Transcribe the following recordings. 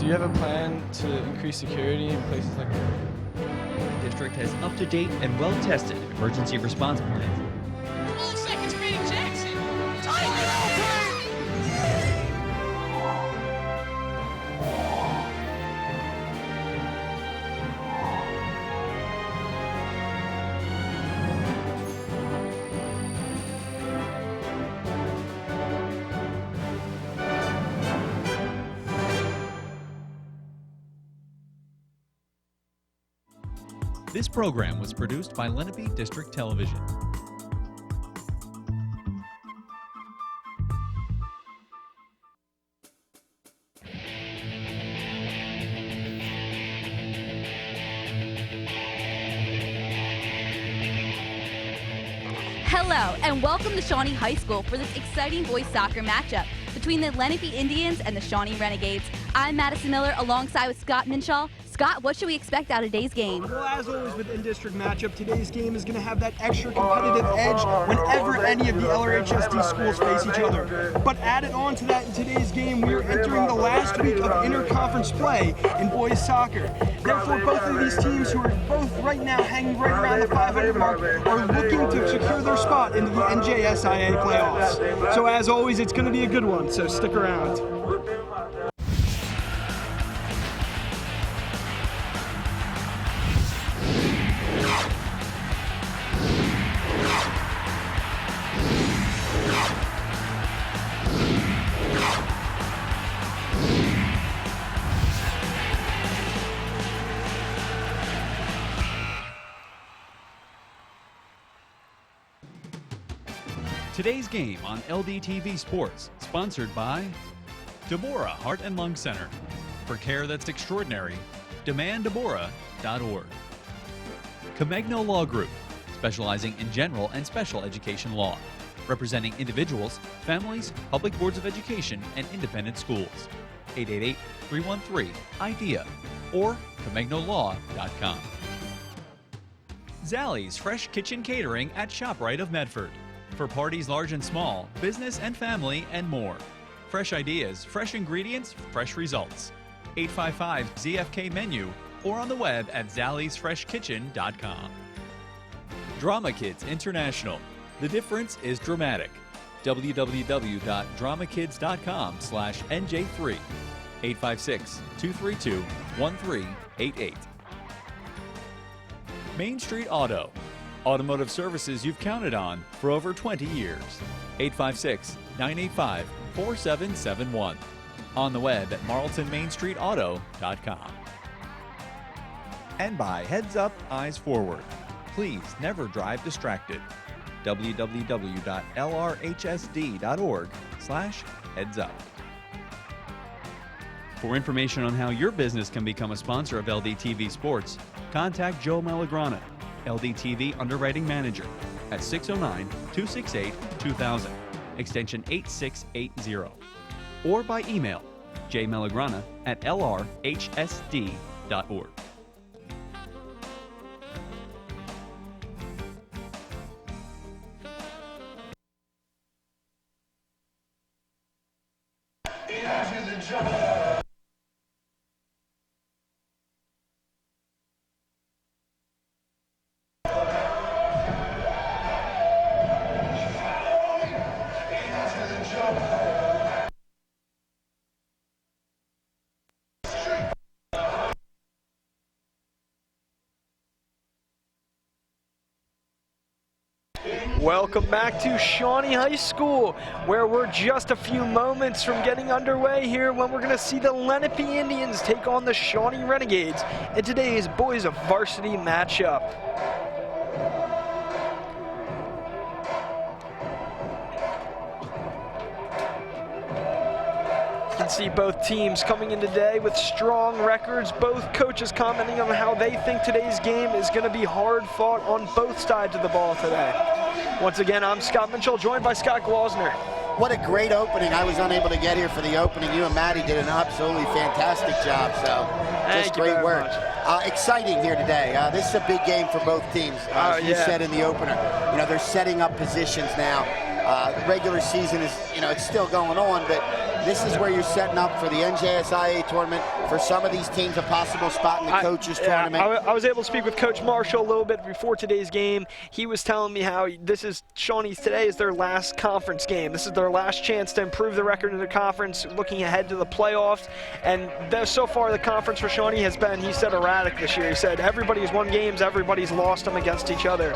Do you have a plan to increase security in places like that? The district has up-to-date and well-tested emergency response plans. 12 seconds beating Jackson. Tiger This program was produced by Lenape District Television. Hello, and welcome to Shawnee High School for this exciting boys soccer matchup between the Lenape Indians and the Shawnee Renegades. I'm Madison Miller alongside with Scott Minshaw. Scott, what should we expect out of today's game? Well, as always with in-district matchup, today's game is going to have that extra competitive edge whenever any of the LRHSD schools face each other. But added on to that in today's game, we are entering the last week of interconference play in boys soccer. Therefore, both of these teams, who are both right now hanging right around the 500 mark, are looking to secure their spot into the NJSIA playoffs. So as always, it's going to be a good one, so stick around. Today's game on LDTV Sports, sponsored by Deborah Heart and Lung Center. For care that's extraordinary, demanddeborah.org. Comegno Law Group, specializing in general and special education law, representing individuals, families, public boards of education, and independent schools. 888-313-IDEA or comegnolow.com. Zallie's Fresh Kitchen Catering at ShopRite of Medford. For parties large and small, business and family, and more. Fresh ideas, fresh ingredients, fresh results. 855-ZFK menu or on the web at zalliesfreshkitchen.com. Drama Kids International. The difference is dramatic. www.dramakids.com/NJ3. 856-232-1388. Main Street Auto. Automotive services you've counted on for over 20 years. 856-985-4771. On the web at marltonmainstreetauto.com. And by Heads Up, Eyes Forward. Please never drive distracted. www.lrhsd.org/headsup. For information on how your business can become a sponsor of LDTV Sports, contact Joe Malagrana, LDTV Underwriting Manager, at 609-268-2000, extension 8680, or by email jmalagrana@lrhsd.org. Welcome back to Shawnee High School, where we're just a few moments from getting underway here when we're going to see the Lenape Indians take on the Shawnee Renegades in today's boys varsity matchup. You can see both teams coming in today with strong records. Both coaches commenting on how they think today's game is going to be hard fought on both sides of the ball today. Once again, I'm Scott Mitchell, joined by Scott Glosner. What a great opening. I was unable to get here for the opening. You and Maddie did an absolutely fantastic job, so just great work. Exciting here today. This is a big game for both teams, as you said in the opener. You know, they're setting up positions now. The regular season is, you know, it's still going on, but this is where you're setting up for the NJSIA tournament, for some of these teams, a possible spot in the coaches tournament. I was able to speak with Coach Marshall a little bit before today's game. He was telling me how Shawnee's today is their last conference game. This is their last chance to improve the record in the conference, looking ahead to the playoffs. And so far, the conference for Shawnee has been, he said, erratic this year. He said everybody's won games, everybody's lost them against each other.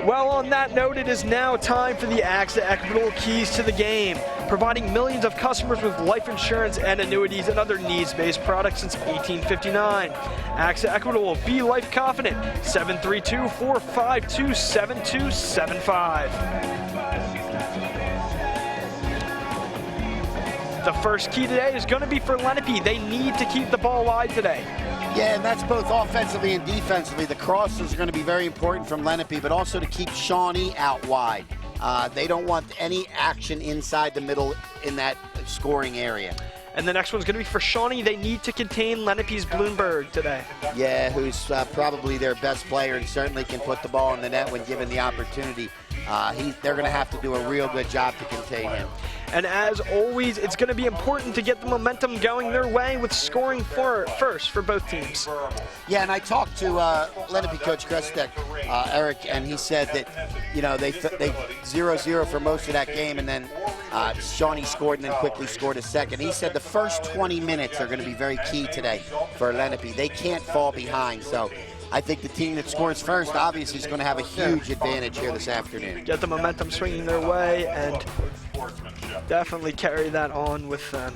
Well, on that note, it is now time for the AXA Equitable Keys to the Game, providing millions of customers with life insurance and annuities and other needs-based products since 1859. AXA Equitable, be life confident. 732-452-7275. The first key today is going to be for Lenape. They need to keep the ball wide today. Yeah, and that's both offensively and defensively. The crosses are going to be very important from Lenape, but also to keep Shawnee out wide. They don't want any action inside the middle in that scoring area. And the next one's going to be for Shawnee. They need to contain Lenape's Bloomberg today. Yeah, who's probably their best player and certainly can put the ball in the net when given the opportunity. They're going to have to do a real good job to contain him. And as always, it's going to be important to get the momentum going their way with scoring first for both teams. Yeah, and I talked to Lenape coach Krestek, Eric, and he said that, they 0-0 for most of that game, and then Shawnee scored and then quickly scored a second. He said the first 20 minutes are going to be very key today for Lenape. They can't fall behind, so I think the team that scores first obviously is going to have a huge advantage here this afternoon. Get the momentum swinging their way and definitely carry that on with them.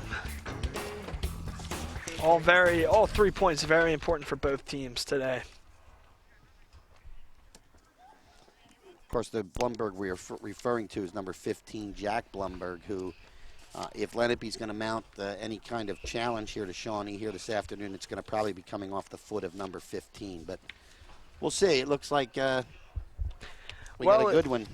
All 3 points very important for both teams today. Of course, the Blumberg we are referring to is number 15, Jack Blumberg, who, if Lenape's going to mount any kind of challenge here to Shawnee here this afternoon, it's going to probably be coming off the foot of number 15. But we'll see. It looks like we got a good one.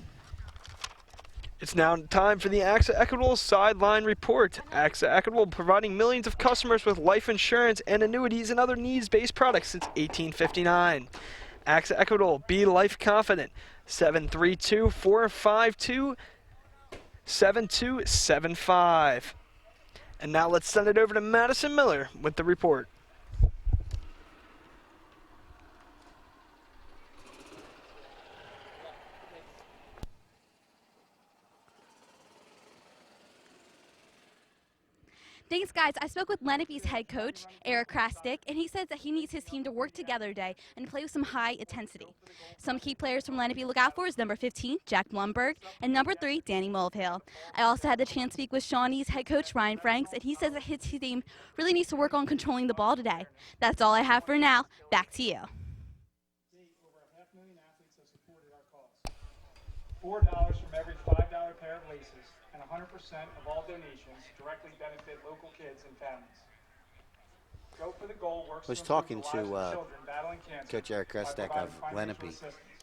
It's now time for the AXA Equitable Sideline Report. AXA Equitable providing millions of customers with life insurance and annuities and other needs-based products since 1859. AXA Equitable, be life confident. 732-452-7275. And now let's send it over to Madison Miller with the report. Thanks, guys. I spoke with Lenape's head coach, Eric Krastik, and he says that he needs his team to work together today and play with some high intensity. Some key players from Lenape to look out for is number 15, Jack Blumberg, and number 3, Danny Mulvihill. I also had the chance to speak with Shawnee's head coach, Ryan Franks, and he says that his team really needs to work on controlling the ball today. That's all I have for now. Back to you. $4 from every $5 pair of laces, and 100% of all donations directly benefit local kids and families. Go for the Goal works I was talking to Coach Eric Krestek of Lenape,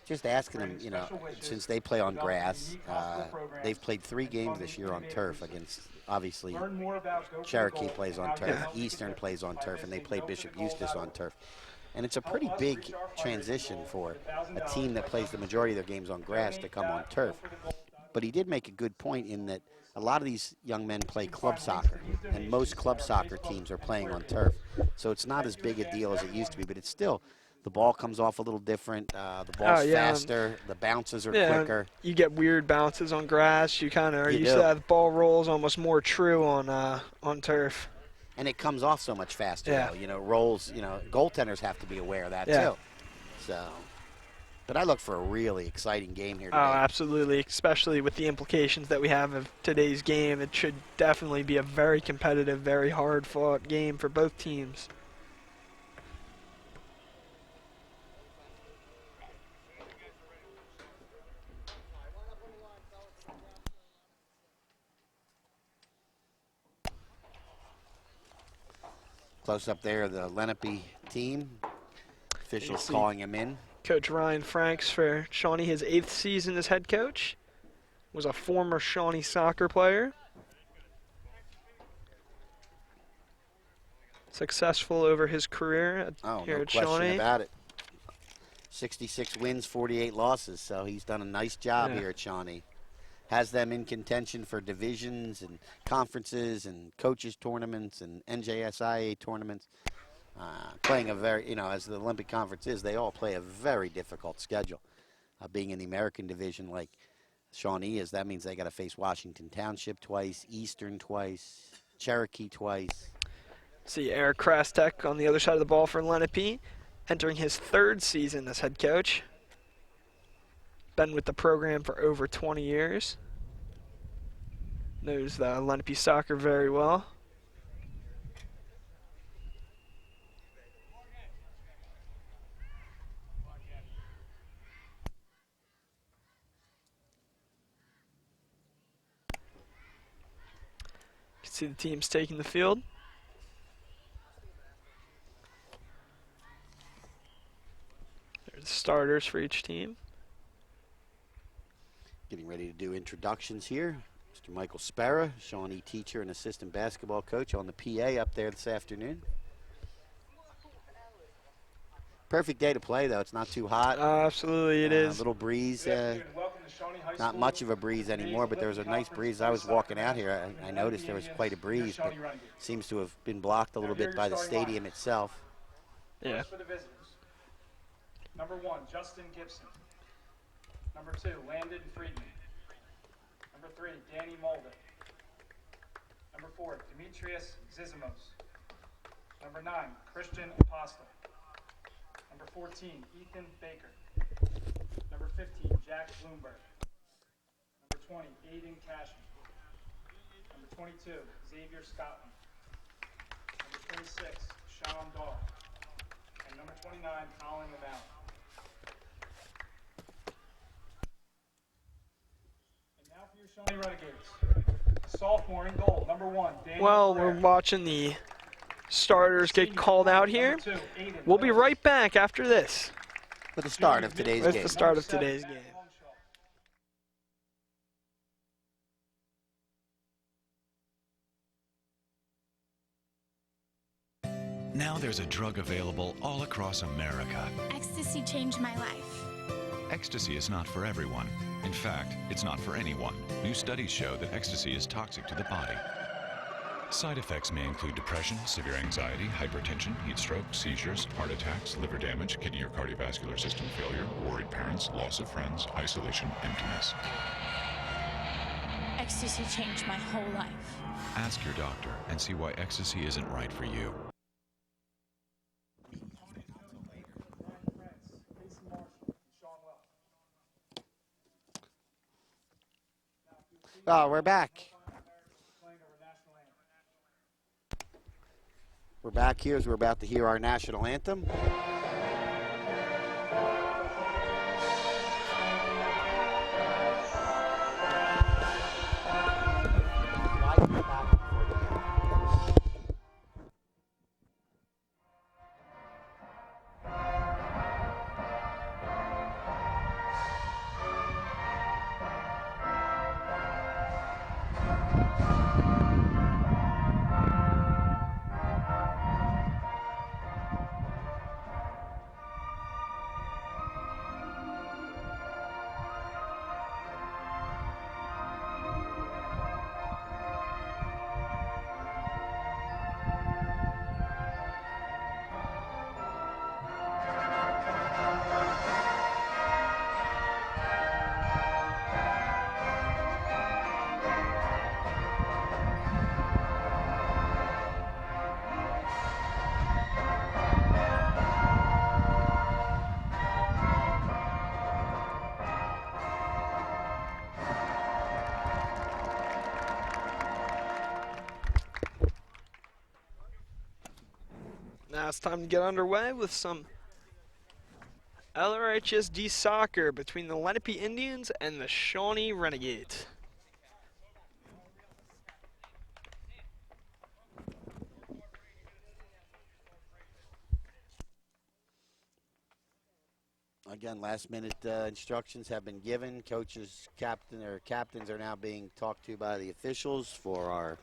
just asking him, since they play on grass, they've played 3 games this year on turf against, obviously, Cherokee plays on turf, Eastern plays on turf, and they play Bishop Eustace on turf. And it's a pretty big transition for a team that plays the majority of their games on grass to come on turf. But he did make a good point in that a lot of these young men play club soccer, and most club soccer teams are playing on turf. So it's not as big a deal as it used to be, but it's still, the ball comes off a little different, the ball's faster, the bounces are quicker. You get weird bounces on grass. You kind of are used to that. The ball rolls almost more true on turf. And it comes off so much faster, though. Rolls, goaltenders have to be aware of that, too. So, but I look for a really exciting game here today. Oh, absolutely, especially with the implications that we have of today's game. It should definitely be a very competitive, very hard-fought game for both teams. Close up there, the Lenape team. Officials calling him in. Coach Ryan Franks for Shawnee, his 8th season as head coach. Was a former Shawnee soccer player. Successful over his career here at Shawnee. No question about it. 66 wins, 48 losses, so he's done a nice job here at Shawnee. has them in contention for divisions and conferences and coaches tournaments and NJSIA tournaments. Playing a very, as the Olympic Conference is, they all play a very difficult schedule. Being in the American division like Shawnee is, that means they got to face Washington Township twice, Eastern twice, Cherokee twice. See Eric Krastek on the other side of the ball for Lenape, entering his 3rd season as head coach. Been with the program for over 20 years. Knows the Lenape soccer very well. You can see the teams taking the field. There's the starters for each team. Getting ready to do introductions here. Mr. Michael Sparra, Shawnee teacher and assistant basketball coach on the PA up there this afternoon. Perfect day to play, though. It's not too hot. Absolutely, it is. A little breeze. Not much of a breeze anymore, but there was a nice breeze. I was walking out here. I noticed there was quite a breeze, but seems to have been blocked a little bit by the stadium itself. Yeah. For the visitors. Number 1, Justin Gibson. Number 2, Landon Friedman. Number 3, Danny Mulder. Number 4, Demetrius Zizimos. Number 9, Christian Apostle. Number 14, Ethan Baker. Number 15, Jack Bloomberg. Number 20, Aiden Cashman. Number 22, Xavier Scotland. Number 26, Sean Dahl. And number 29, Colin O'Malley. And now for your Shawnee Renegades. Sophomore in goal, number 1, Daniel Well, Ferrer. we're watching the starters get called out here. We'll be right back after this. For the start of today's With game. the start of today's game. Now there's a drug available all across America. Ecstasy changed my life. Ecstasy is not for everyone. In fact, it's not for anyone. New studies show that ecstasy is toxic to the body. Side effects may include depression, severe anxiety, hypertension, heat stroke, seizures, heart attacks, liver damage, kidney or cardiovascular system failure, worried parents, loss of friends, isolation, emptiness. Ecstasy changed my whole life. Ask your doctor and see why ecstasy isn't right for you. We're back. We're back here as we're about to hear our national anthem. Now it's time to get underway with some LRHSD soccer between the Lenape Indians and the Shawnee Renegades. Again, last-minute instructions have been given. Captains are now being talked to by the officials for our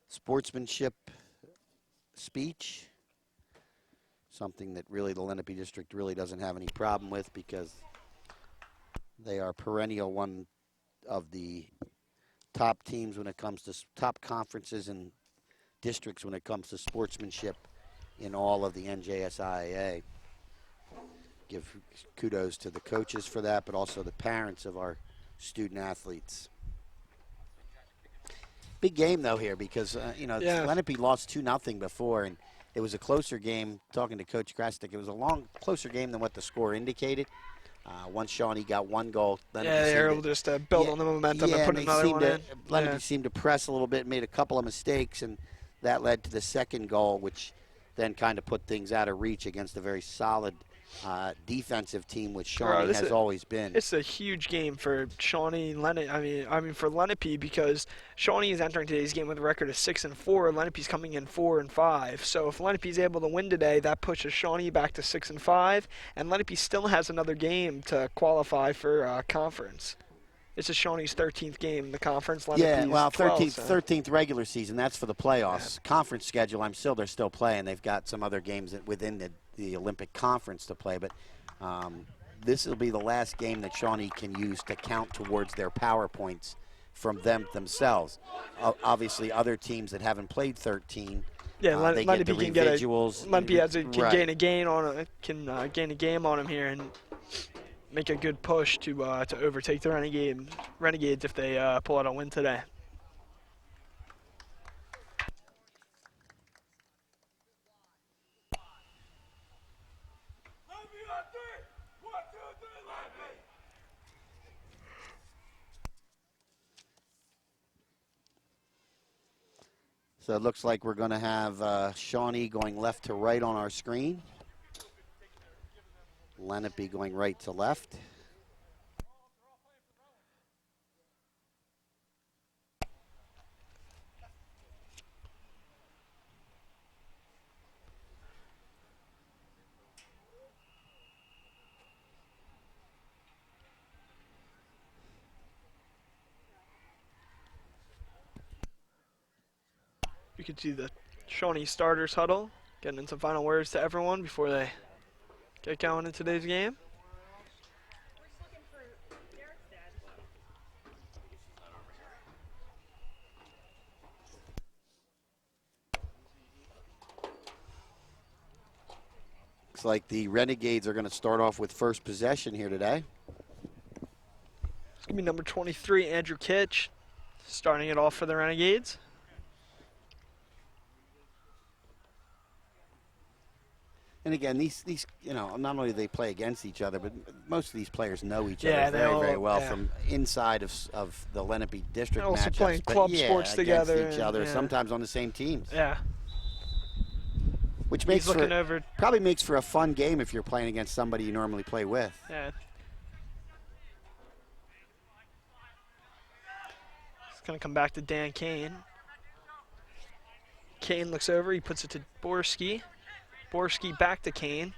sportsmanship speech. Something that really the Lenape district really doesn't have any problem with because they are perennial of the top teams when it comes to top conferences and districts when it comes to sportsmanship in all of the NJSIAA. Give kudos to the coaches for that, but also the parents of our student athletes. Big game, though, here because, Lenape lost 2-0 before, and it was a closer game. Talking to Coach Krastik, it was a closer game than what the score indicated. Once Shawnee got one goal, Lenape they were able to just build on the momentum and put another one in. Lenape seemed to press a little bit, made a couple of mistakes, and that led to the second goal, which then kind of put things out of reach against a very solid defensive team, which Shawnee has always been. It's a huge game for Shawnee and Lenape. I mean for Lenape, because Shawnee is entering today's game with a record of 6-4. Lenape's coming in 4-5. So if Lenape's able to win today, that pushes Shawnee back to 6-5, and Lenape still has another game to qualify for conference. This is Shawnee's 13th game in the conference. Lenape's 13th regular season. That's for the playoffs. Yeah. Conference schedule, they're still playing. They've got some other games within the Olympic Conference to play, but this will be the last game that Shawnee can use to count towards their power points from themselves. Obviously, other teams that haven't played 13, they get the residuals. Lenape can gain a game on them here and make a good push to overtake the Renegades if they pull out a win today. So it looks like we're going to have Shawnee going left to right on our screen. Lenape going right to left. You can see the Shawnee starters huddle, getting in some final words to everyone before they get going in today's game. Looks like the Renegades are going to start off with first possession here today. It's going to be number 23, Andrew Kitch, starting it off for the Renegades. And again, these not only do they play against each other, but most of these players know each other very well from inside of the Lenape district also matchups. Playing club sports together. Against each other, sometimes on the same teams. Yeah. Which probably makes for a fun game if you're playing against somebody you normally play with. Yeah. It's going to come back to Dan Kane. Kane looks over, he puts it to Borski. Borski back to Kane.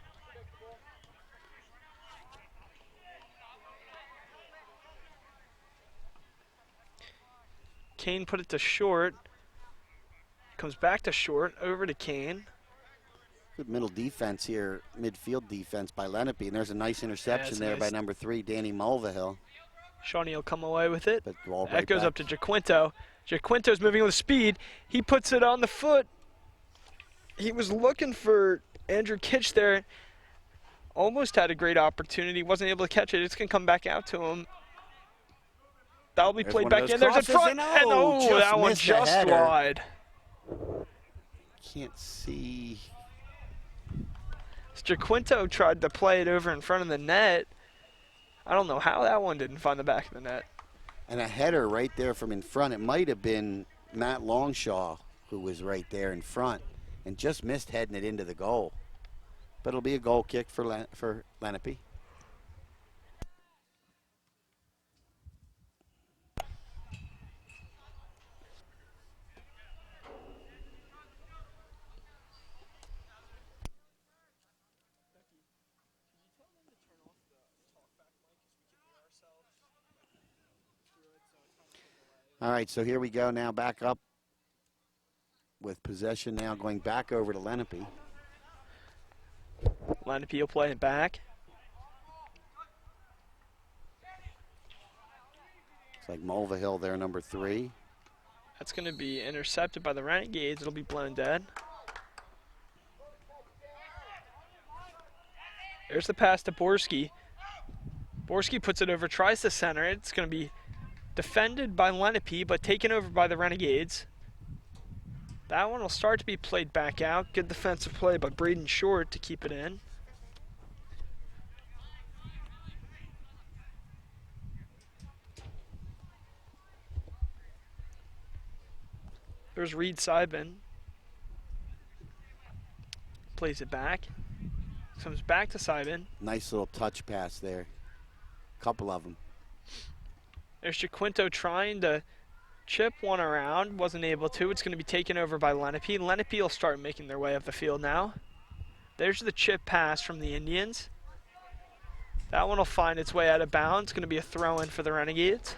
Kane put it to Short. Comes back to Short, over to Kane. Good middle defense here, midfield defense by Lenape. And there's a nice interception there by number 3, Danny Mulvihill. Shawnee will come away with it. That goes up to Jaquinto. Jaquinto's moving with speed. He puts it on the foot. He was looking for Andrew Kitch there. Almost had a great opportunity. Wasn't able to catch it. It's going to come back out to him. That'll be played back in. There's a front. And that one just wide. Can't see. Jaquinto tried to play it over in front of the net. I don't know how that one didn't find the back of the net. And a header right there from in front. It might have been Matt Longshaw who was right there in front and just missed heading it into the goal. But it'll be a goal kick for Lenape. All right, so here we go now, back up with possession now going back over to Lenape. Lenape will play it back. It's like Mulvihill there, number 3. That's going to be intercepted by the Renegades. It'll be blown dead. There's the pass to Borski. Borski puts it over, tries to center it. It's going to be defended by Lenape, but taken over by the Renegades. That one will start to be played back out. Good defensive play by Braden Short to keep it in. There's Reed Seibin. Plays it back. Comes back to Seibin. Nice little touch pass there. Couple of them. There's Jaquinto trying to chip one around. Wasn't able to. It's going to be taken over by Lenape. Lenape will start making their way up the field now. There's the chip pass from the Indians. That one will find its way out of bounds. It's going to be a throw-in for the Renegades.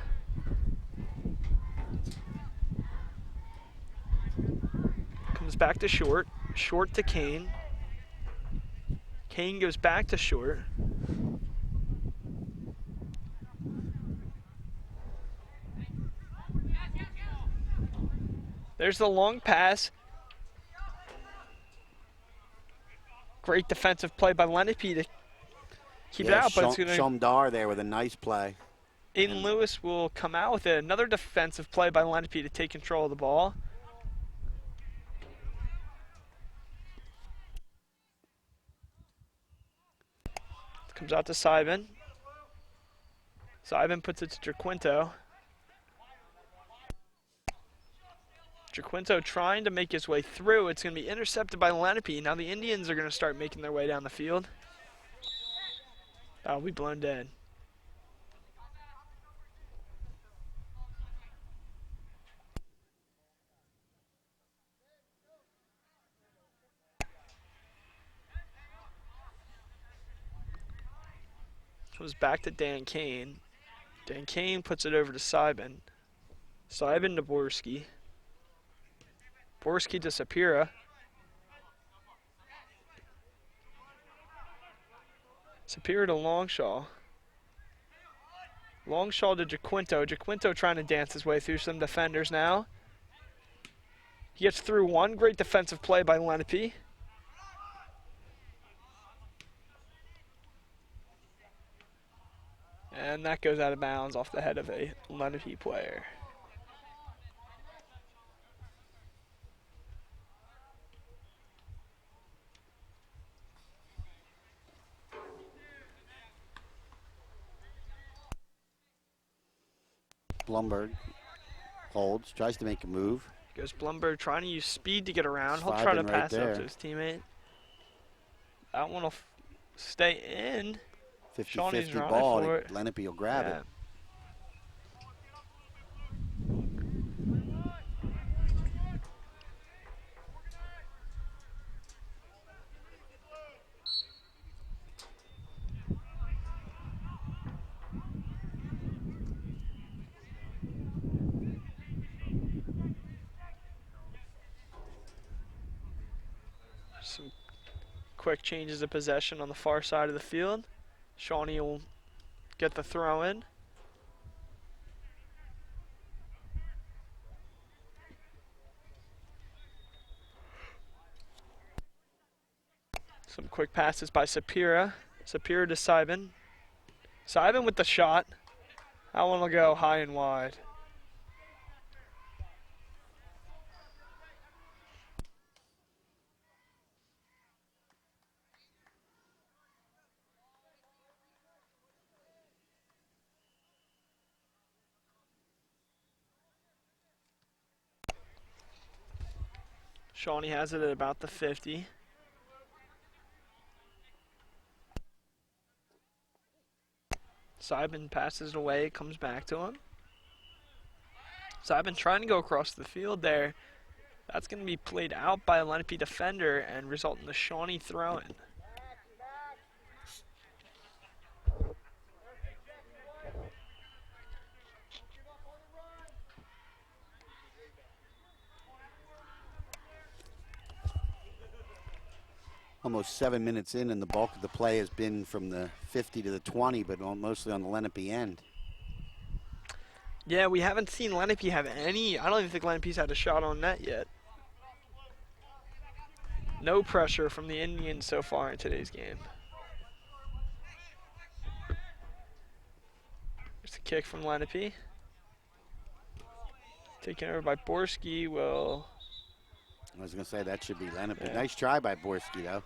Comes back to Short. Short to Kane. Kane goes back to Short. There's the long pass. Great defensive play by Lenape to keep it out, but it's going to... Shomdar there with a nice play. Aiden Lewis will come out with it. Another defensive play by Lenape to take control of the ball. Comes out to Seibin. Seibin puts it to Jaquinto. Jaquinto trying to make his way through. It's going to be intercepted by Lenape. Now the Indians are going to start making their way down the field. That'll be blown dead. Comes back to Dan Kane. Dan Kane puts it over to Seibin. Seibin to Borski. Borski to Sapira. Sapira to Longshaw. Longshaw to Jaquinto. Jaquinto trying to dance his way through some defenders now. He gets through one. Great defensive play by Lenape. And that goes out of bounds off the head of a Lenape player. Blumberg holds, tries to make a move. Goes Blumberg trying to use speed to get around. He'll Sliding try to right pass there. up to his teammate. That one will stay in. 50-50 running ball. for it. Lenape will grab it. Some quick changes of possession on the far side of the field. Shawnee will get the throw in. Some quick passes by Sapira. Sapira to Seibin. Seibin with the shot. That one will go high and wide. Shawnee has it at about the 50. Seibin passes it away, it comes back to him. Seibin trying to go across the field there. That's going to be played out by a Lenape defender and result in the Shawnee throw-in. Almost 7 minutes in, and the bulk of the play has been from the 50 to the 20, but mostly on the Lenape end. Yeah, we haven't seen Lenape have any. I don't even think Lenape's had a shot on net yet. No pressure from the Indians so far in today's game. There's a kick from Lenape. Taken over by Borski. Will. I was going to say that should be Lenape. Yeah. Nice try by Borski, though.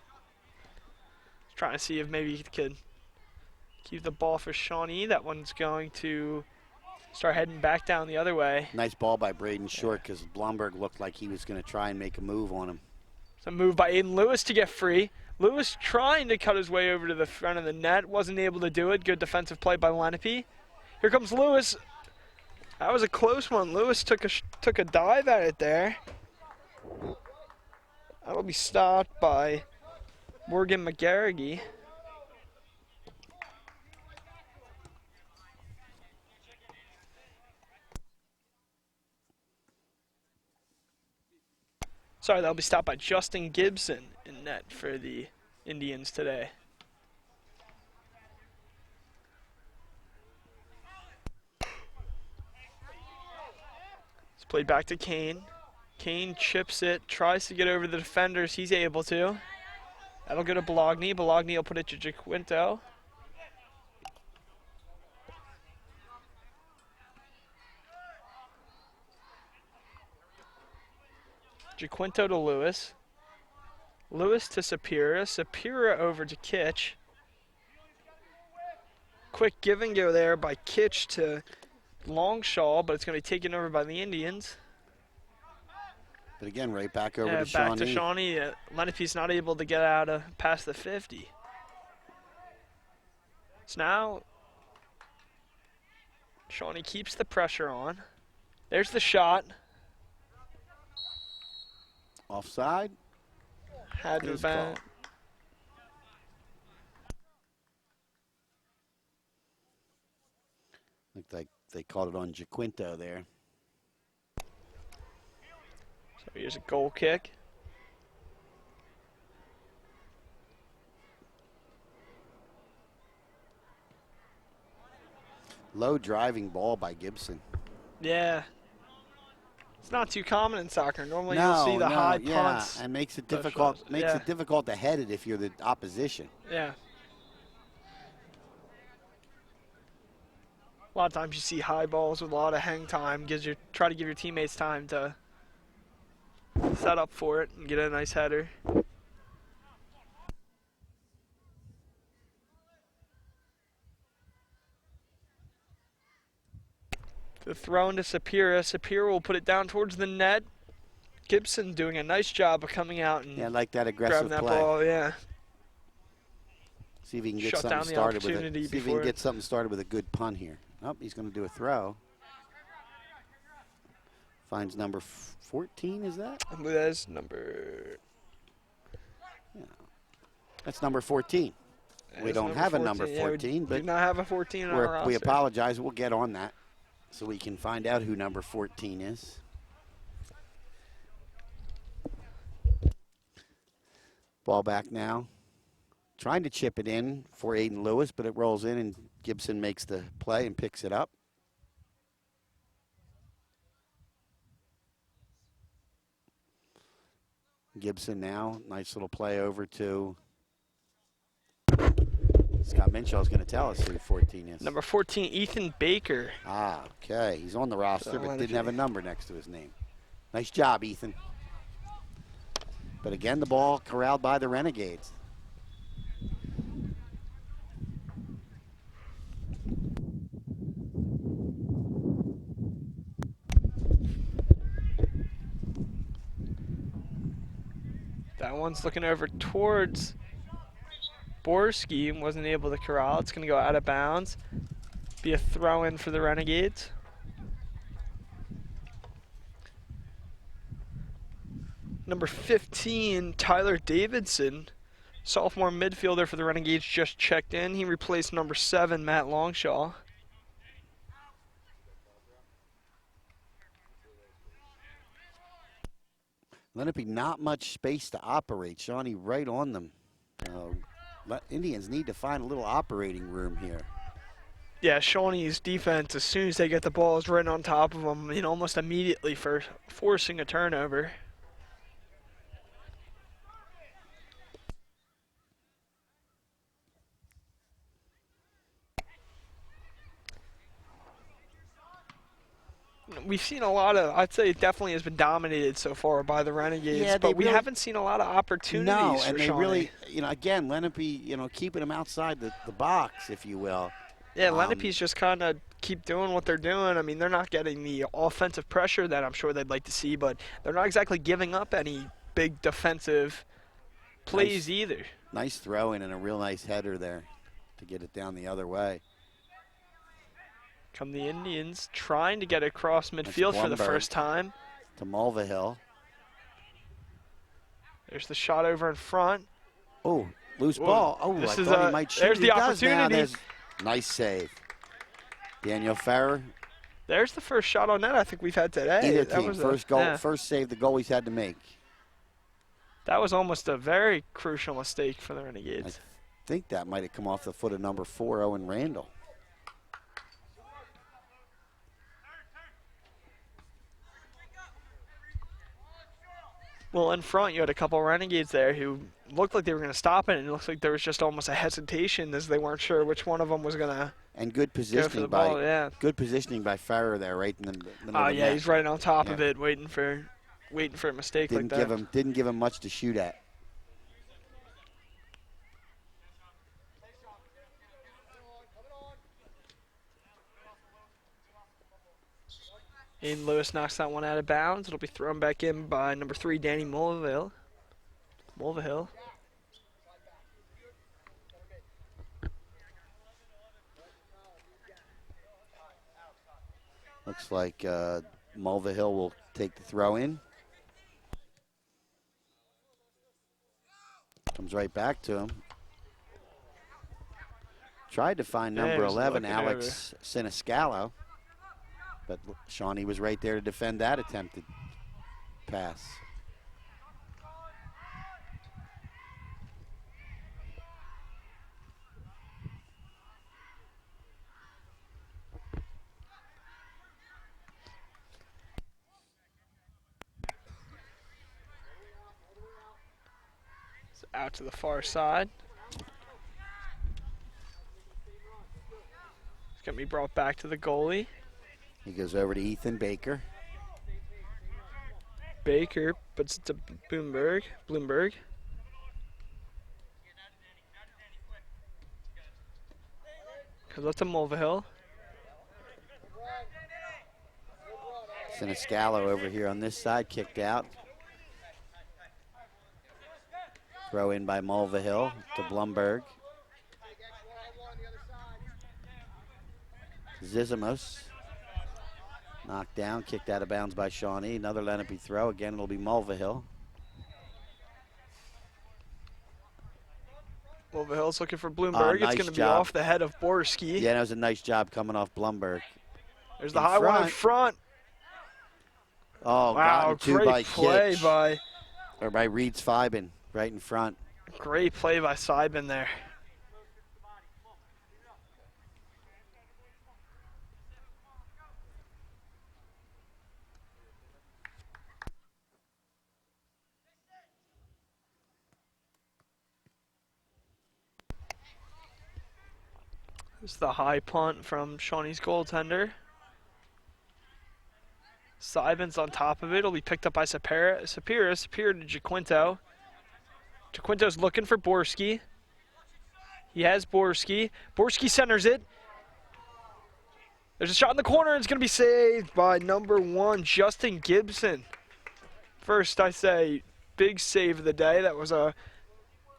Trying to see if maybe he could keep the ball for Shawnee. That one's going to start heading back down the other way. Nice ball by Braden Short because Blomberg looked like he was going to try and make a move on him. It's a move by Aiden Lewis to get free. Lewis trying to cut his way over to the front of the net. Wasn't able to do it. Good defensive play by Lenape. Here comes Lewis. That was a close one. Lewis took a dive at it there. That'll be stopped by Morgan McGarrigy. Sorry, that'll be stopped by Justin Gibson in net for the Indians today. It's played back to Kane. Kane chips it, tries to get over the defenders. He's able to. That'll go to Bologna. Bologna will put it to Jaquinto. Jaquinto to Lewis. Lewis to Sapira. Sapira over to Kitch. Quick give and go there by Kitch to Longshaw, but it's going to be taken over by the Indians. But again, right back over to Shawnee. Back to Shawnee. Lenape's not able to get out past the 50. So now Shawnee keeps the pressure on. There's the shot. Offside. Had to been. Looked like they called it on Jaquinto there. So here's a goal kick. Low driving ball by Gibson. Yeah. It's not too common in soccer. Normally you'll see the high punts. And makes it difficult. Makes it difficult to head it if you're the opposition. Yeah. A lot of times you see high balls with a lot of hang time. Try to give your teammates time to set up for it and get a nice header. The throw into Sapira. Sapira will put it down towards the net. Gibson doing a nice job of coming out and like that aggressive grabbing that play. ball. Yeah. See if he can get something started with it. See if he can get something started with a good punt here. Oh, he's going to do a throw. Finds number 14. Is that? That's number. Yeah. That's number 14. We don't have a number 14, we but do not have a 14 on our roster. We apologize. We'll get on that so we can find out who number 14 is. Ball back now. Trying to chip it in for Aiden Lewis, but it rolls in and Gibson makes the play and picks it up. Gibson now, nice little play over to Scott Minshaw's going to tell us who 14 is. Number 14, Ethan Baker. Ah, okay. He's on the roster, but didn't have a number next to his name. Nice job, Ethan. But again, the ball corralled by the Renegades. That one's looking over towards Borski and wasn't able to corral. It's going to go out of bounds. Be a throw in for the Renegades. Number 15, Tyler Davidson, sophomore midfielder for the Renegades, just checked in. He replaced number 7, Matt Longshaw. Lenape, not much space to operate. Shawnee right on them. Indians need to find a little operating room here. Yeah, Shawnee's defense, as soon as they get the ball, is right on top of them, almost immediately for forcing a turnover. We've seen a lot of, I'd say it definitely has been dominated so far by the Renegades, but we haven't seen a lot of opportunities No, for and they Shawnee. really, again, Lenape, keeping them outside the box, if you will. Yeah, Lenape's just kind of keep doing what they're doing. I mean, they're not getting the offensive pressure that I'm sure they'd like to see, but they're not exactly giving up any big defensive plays either. Nice throw in and a real nice header there to get it down the other way. Come the Indians trying to get across midfield for the first time. To Mulvihill. There's the shot over in front. Oh, loose ball. Oh, this I is thought he might shoot. There's the opportunity. Nice save. Daniel Ferrer. There's the first shot on net I think we've had today. Either team, first goal, first save the goalies had to make. That was almost a very crucial mistake for the Renegades. I think that might have come off the foot of number 4, Owen Randall. Well, in front, you had a couple of Renegades there who looked like they were going to stop it, and it looks like there was just almost a hesitation as they weren't sure which one of them was going to. And good positioning good positioning by Ferrer there, right in the middle of the net. He's right on top of it, waiting for a mistake like that. Didn't give him much to shoot at. Aiden Lewis knocks that one out of bounds. It'll be thrown back in by number 3, Danny Mulvihill. Looks like Mulvihill will take the throw in. Comes right back to him. Tried to find number 11, Alex Siniscalo. But Shawnee was right there to defend that attempted pass. It's out to the far side. It's going to be brought back to the goalie. He goes over to Ethan Baker. Baker puts it to Bloomberg. Comes up to Mulvihill. Siniscalo over here on this side, kicked out. Throw in by Mulvihill to Blumberg. Zizimos. Knocked down, kicked out of bounds by Shawnee. Another Lenape throw. Again, it'll be Mulvihill. Mulvihill's looking for Bloomberg. Nice it's going to be job. off the head of Borski. Yeah, that was a nice job coming off Blumberg. There's the high one in front. Oh, wow, great play by Reeds Fiben, right in front. Great play by Seibin there. It's the high punt from Shawnee's goaltender. Seibin's on top of it. It'll be picked up by Sapira to Jaquinto. Jaquinto's looking for Borski. He has Borski. Borski centers it. There's a shot in the corner. It's going to be saved by number 1, Justin Gibson. First, I say, big save of the day. That was a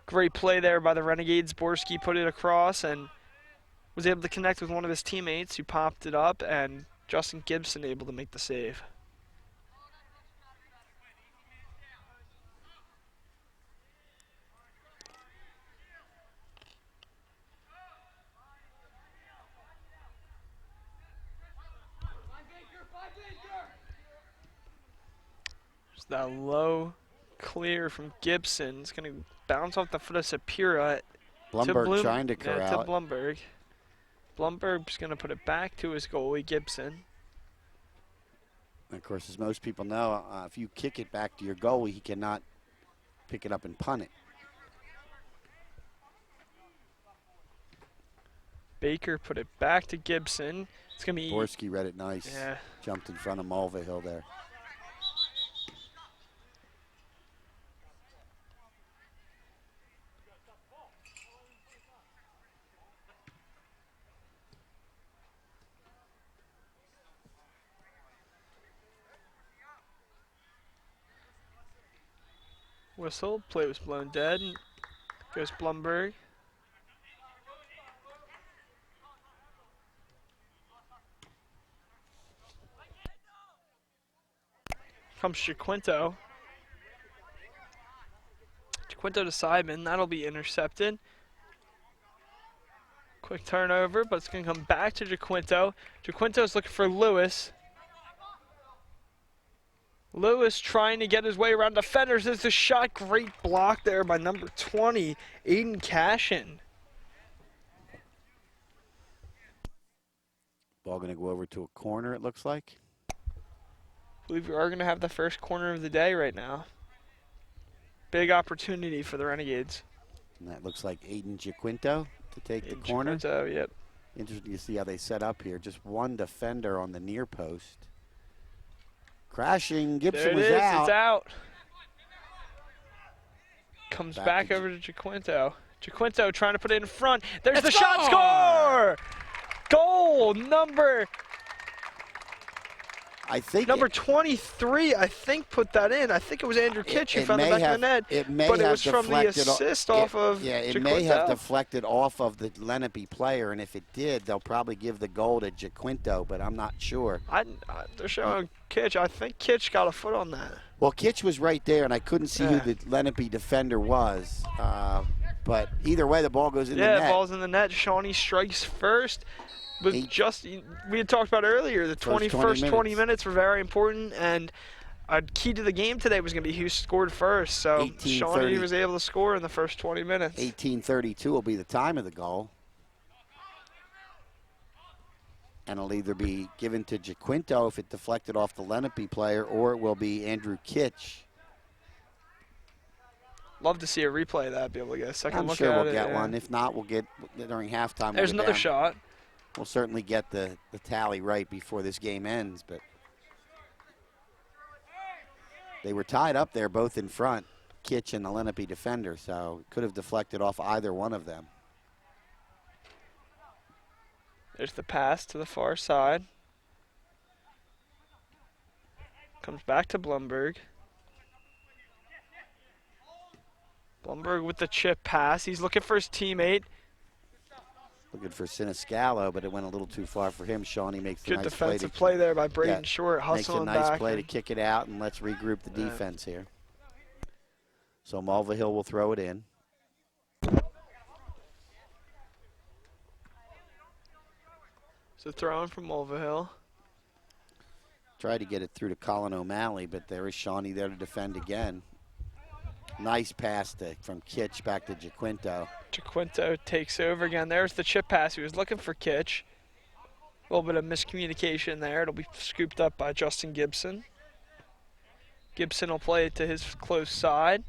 great play there by the Renegades. Borski put it across and was able to connect with one of his teammates who popped it up, and Justin Gibson able to make the save. There's that low clear from Gibson. It's going to bounce off the foot of Sapira. Blumberg trying to corral to Blumberg. Blumberg's going to put it back to his goalie, Gibson. And of course, as most people know, if you kick it back to your goalie, he cannot pick it up and punt it. Baker put it back to Gibson. It's going to be... Borski read it nice. Yeah. Jumped in front of Mulvihill there. Whistle. Play was blown dead. And goes Blumberg. Comes Jaquinto. Jaquinto to Simon. That'll be intercepted. Quick turnover, but it's going to come back to Jaquinto. Jaquinto's looking for Lewis. Lewis trying to get his way around defenders. There's a shot. Great block there by number 20, Aiden Cashin. Ball going to go over to a corner, it looks like. I believe we are going to have the first corner of the day right now. Big opportunity for the Renegades. And that looks like Aiden Jaquinto to take the corner. Jaquinto, yep. Interesting to see how they set up here. Just one defender on the near post. Crashing, Gibson was out. It's out. Comes back over to Jaquinto. Jaquinto trying to put it in front. There's the shot, score! Goal number... I think number 23, I think, put that in. I think it was Andrew Kitch who found the back of the net. But it was from the assist off of Yeah, it Jaquinto. may have deflected off of the Lenape player, and if it did, they'll probably give the goal to Jaquinto, but I'm not sure. They're showing Kitch. I think Kitch got a foot on that. Well, Kitch was right there, and I couldn't see who the Lenape defender was. But either way, the ball goes in the net. Yeah, ball's in the net. Shawnee strikes first. But we had talked about earlier, the first 20 minutes were very important, and a key to the game today was going to be who scored first. So Shawnee was able to score in the first 20 minutes. 18:32 will be the time of the goal. And it'll either be given to Jaquinto if it deflected off the Lenape player, or it will be Andrew Kitch. Love to see a replay of that, be able to get a second look at it. I'm sure we'll get one. If not, we'll get during halftime. There's another shot. We'll certainly get the tally right before this game ends, but they were tied up there both in front, Kitch and the Lenape defender, so could have deflected off either one of them. There's the pass to the far side. Comes back to Blumberg. Blumberg with the chip pass. He's looking for his teammate. Looking for Siniscalo, but it went a little too far for him. Shawnee makes the good nice defensive play there by Braden Short, hustling makes a nice back. play to kick it out, and let's regroup the defense here. So Mulvihill will throw it in. So throwing from Mulvihill. Tried to get it through to Colin O'Malley, but there is Shawnee there to defend again. Nice pass from Kitch back to Jaquinto. Jaquinto takes over again. There's the chip pass. He was looking for Kitch. A little bit of miscommunication there. It'll be scooped up by Justin Gibson. Gibson will play it to his close side.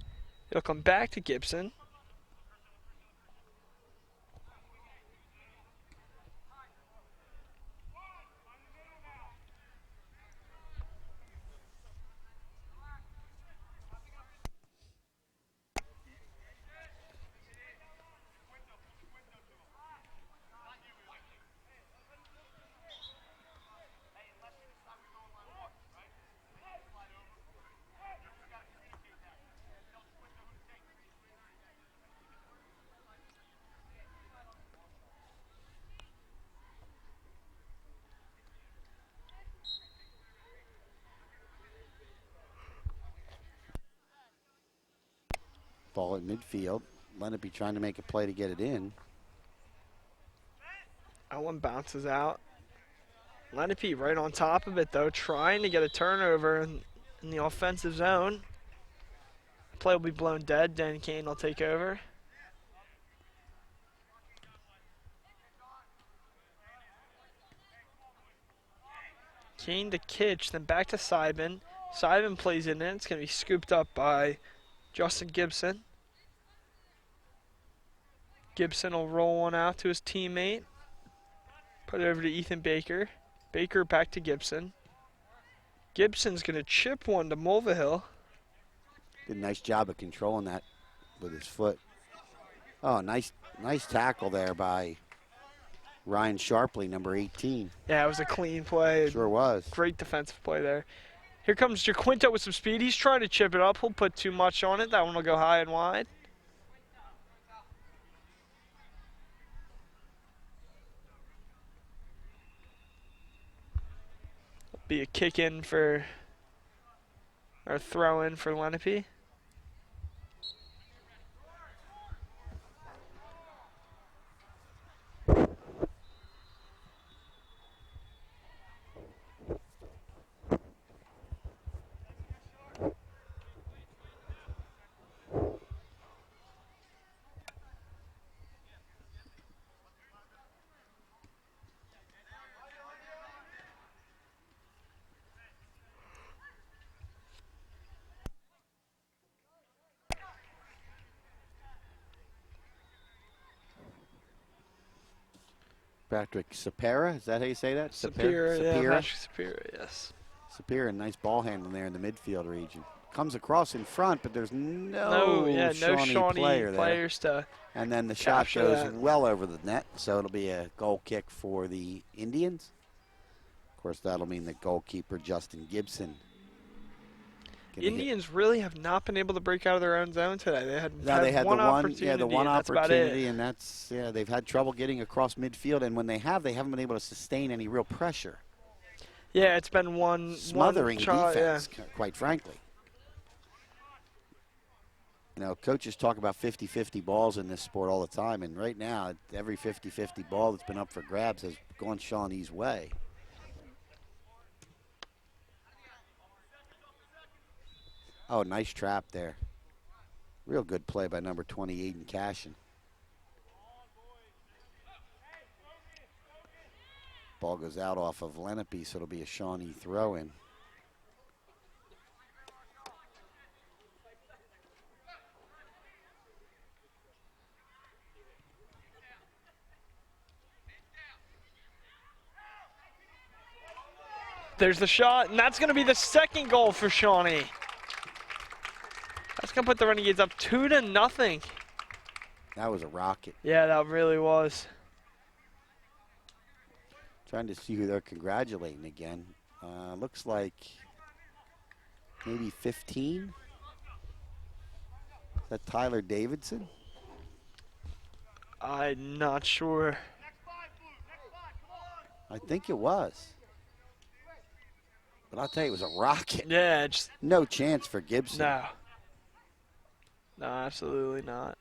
It'll come back to Gibson. Ball at midfield. Lenape trying to make a play to get it in. That one bounces out. Lenape right on top of it, though, trying to get a turnover in the offensive zone. Play will be blown dead. Dan Kane will take over. Kane to Kitch, then back to Simon. Simon plays it in. It's going to be scooped up by Justin Gibson. Gibson will roll one out to his teammate. Put it over to Ethan Baker. Baker back to Gibson. Gibson's going to chip one to Mulvihill. Did a nice job of controlling that with his foot. Oh, nice tackle there by Ryan Sharpley, number 18. Yeah, it was a clean play. Sure was. Great defensive play there. Here comes Jaquinto with some speed. He's trying to chip it up. He'll put too much on it. That one will go high and wide. Be a kick in for, or throw in for Lenape. Patrick Sapera, is that how you say that? Sapira, yeah, Patrick Sapira, yes. Sapira, nice ball handling there in the midfield region. Comes across in front, but there's no Shawnee players to. And then the shot goes well over the net, so it'll be a goal kick for the Indians. Of course, that'll mean the goalkeeper, Justin Gibson. Indians really have not been able to break out of their own zone today. They had one opportunity. The one opportunity, and that's they've had trouble getting across midfield. And when they haven't been able to sustain any real pressure. Yeah, it's been one smothering defense, quite frankly. You know, coaches talk about 50-50 balls in this sport all the time, and right now, every 50-50 ball that's been up for grabs has gone Shawnee's way. Oh, nice trap there. Real good play by number 28 in Cashin. Ball goes out off of Lenape, so it'll be a Shawnee throw-in. There's the shot, and that's going to be the second goal for Shawnee. That's going to put the Renegades up 2-0. That was a rocket. Yeah, that really was. Trying to see who they're congratulating again. Looks like maybe 15. Is that Tyler Davidson? I'm not sure. I think it was. But I'll tell you, it was a rocket. Yeah, just no chance for Gibson. No. No, absolutely not.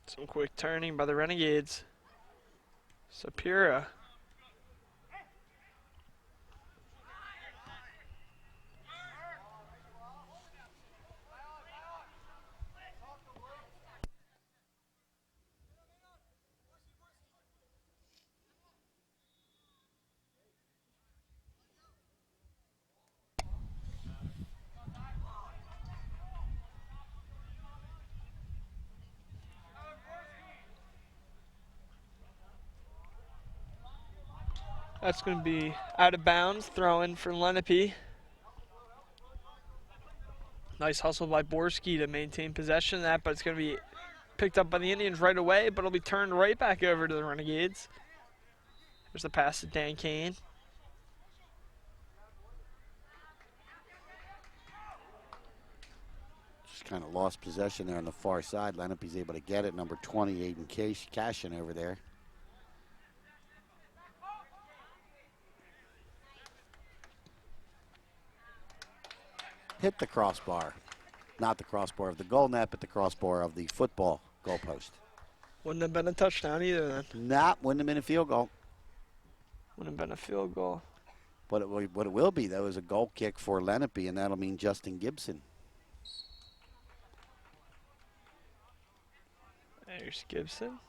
Some quick turning by the Renegades. Sapira. That's going to be out of bounds, throw in for Lenape. Nice hustle by Borski to maintain possession of that, but it's going to be picked up by the Indians right away, but it'll be turned right back over to the Renegades. There's the pass to Dan Kane. Just kind of lost possession there on the far side. Lenape's able to get it. Number 28 in Cashin over there. Hit the crossbar. Not the crossbar of the goal net, but the crossbar of the football goalpost. Wouldn't have been a touchdown either then. Nah, wouldn't have been a field goal. Wouldn't have been a field goal. What it will be, though, is a goal kick for Lenape, and that'll mean Justin Gibson. There's Gibson.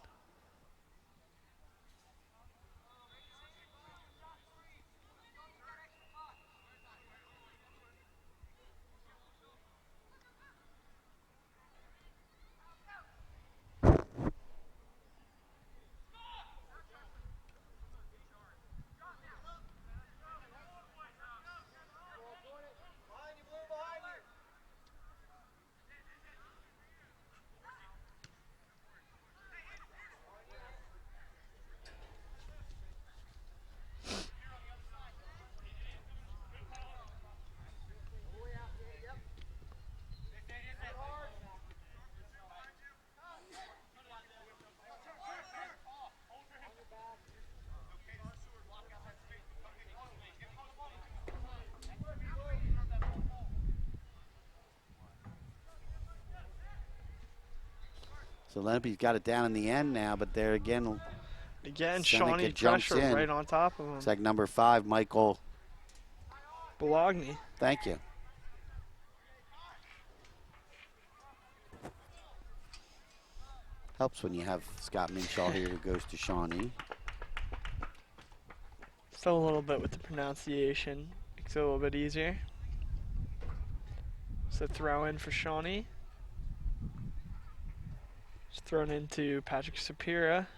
So Lenape's got it down in the end now, but there again. Again, Seneca Shawnee jumps pressure in. right on top of him. It's like number 5, Michael Bologna. Thank you. Helps when you have Scott Minshaw here who goes to Shawnee. Still a little bit with the pronunciation. Makes it a little bit easier. So throw in for Shawnee. It's thrown into Patrick Sapira.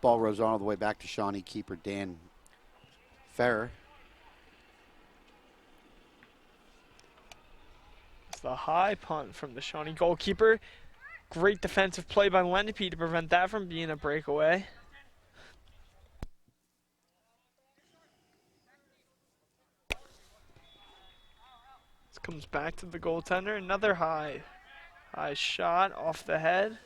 Ball rolls on all the way back to Shawnee keeper Dan Ferrer. It's the high punt from the Shawnee goalkeeper. Great defensive play by Lenape to prevent that from being a breakaway. This comes back to the goaltender. Another high shot off the head.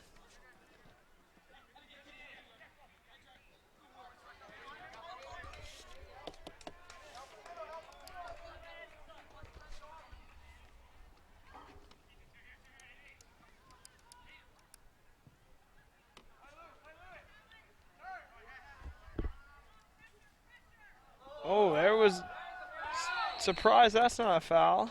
Oh, there was surprise. That's not a foul.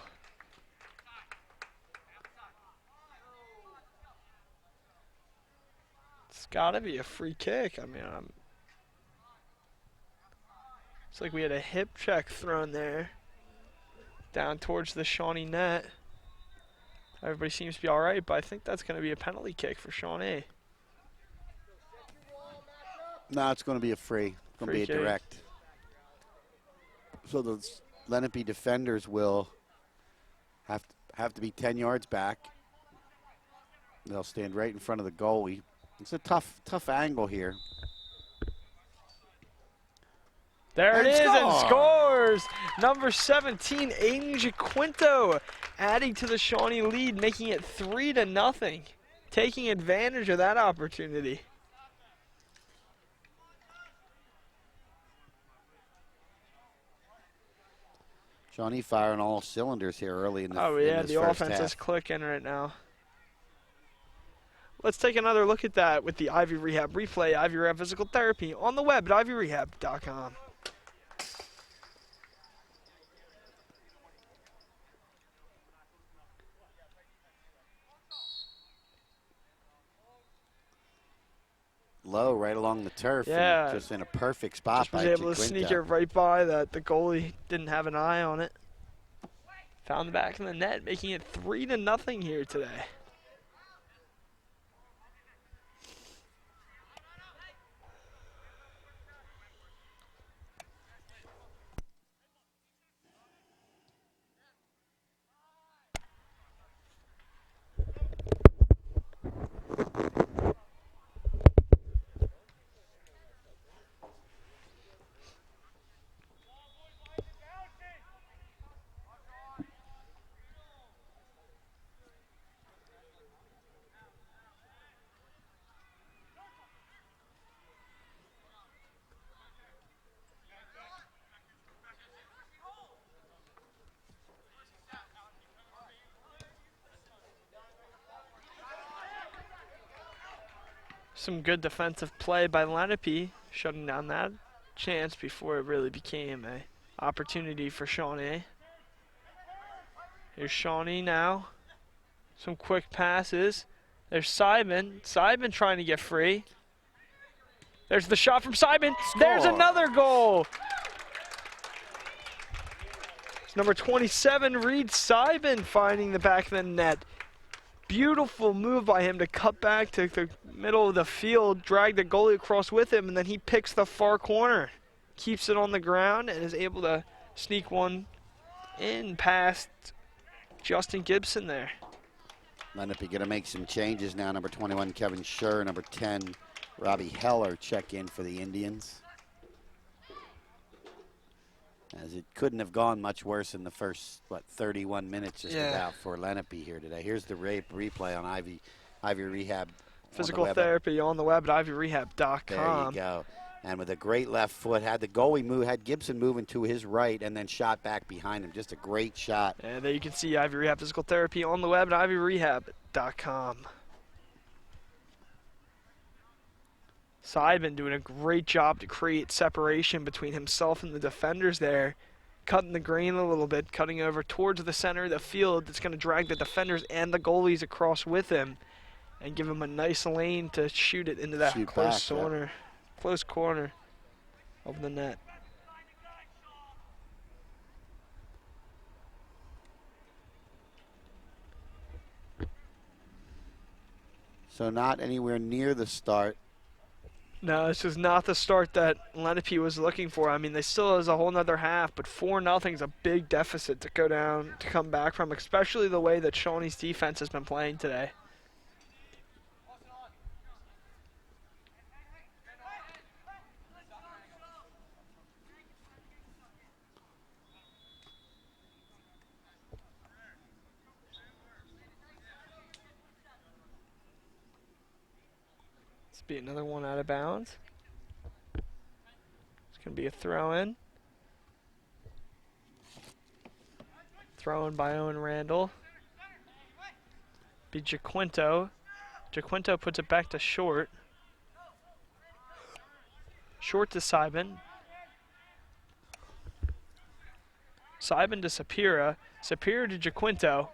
It's got to be a free kick. I mean, it's like we had a hip check thrown there down towards the Shawnee net. Everybody seems to be all right, but I think that's going to be a penalty kick for Shawnee. No, it's going to be a free. It's going to be a direct. So the Lenape defenders will have to be 10 yards back. They'll stand right in front of the goalie. It's a tough angle here. There it is, and scores! Number 17, Aiden Jaquinto, adding to the Shawnee lead, making it 3-0. Taking advantage of that opportunity. Shawnee firing all cylinders here early in the Oh yeah, the offense half. is clicking right now. Let's take another look at that with the Ivy Rehab replay. Ivy Rehab Physical Therapy on the web at ivyrehab.com. Low right along the turf. Yeah. And just in a perfect spot. Just was able to sneak it right by that. The goalie didn't have an eye on it. Found the back of the net, making it 3-0 here today. Some good defensive play by Lenape, shutting down that chance before it really became a opportunity for Shawnee. Here's Shawnee now. Some quick passes. There's Simon. Simon trying to get free. There's the shot from Simon. There's another goal. It's number 27, Reed Simon, finding the back of the net. Beautiful move by him to cut back to the middle of the field, drag the goalie across with him, and then he picks the far corner. Keeps it on the ground and is able to sneak one in past Justin Gibson there. Lenape going to make some changes now. Number 21, Kevin Schur. Number 10, Robbie Heller check in for the Indians. As it couldn't have gone much worse in the first, 31 minutes just about for Lenape here today. Here's the replay on Ivy Rehab. Physical therapy on the web at ivyrehab.com. There you go. And with a great left foot, had the goalie move, had Gibson moving to his right and then shot back behind him. Just a great shot. And there you can see Ivy Rehab Physical Therapy on the web at ivyrehab.com. Seidman doing a great job to create separation between himself and the defenders there. Cutting the grain a little bit, cutting over towards the center of the field. That's going to drag the defenders and the goalies across with him and give him a nice lane to shoot it into that close corner of the net. So not anywhere near the start. No, this is not the start that Lenape was looking for. I mean, they still has a whole nother half, but 4-0 is a big deficit to go down, to come back from, especially the way that Shawnee's defense has been playing today. Be another one out of bounds. It's going to be a throw-in. Throw-in by Owen Randall. Be Jaquinto. Jaquinto puts it back to Short. Short to Seidman. Seidman to Sapira. Sapira to Jaquinto.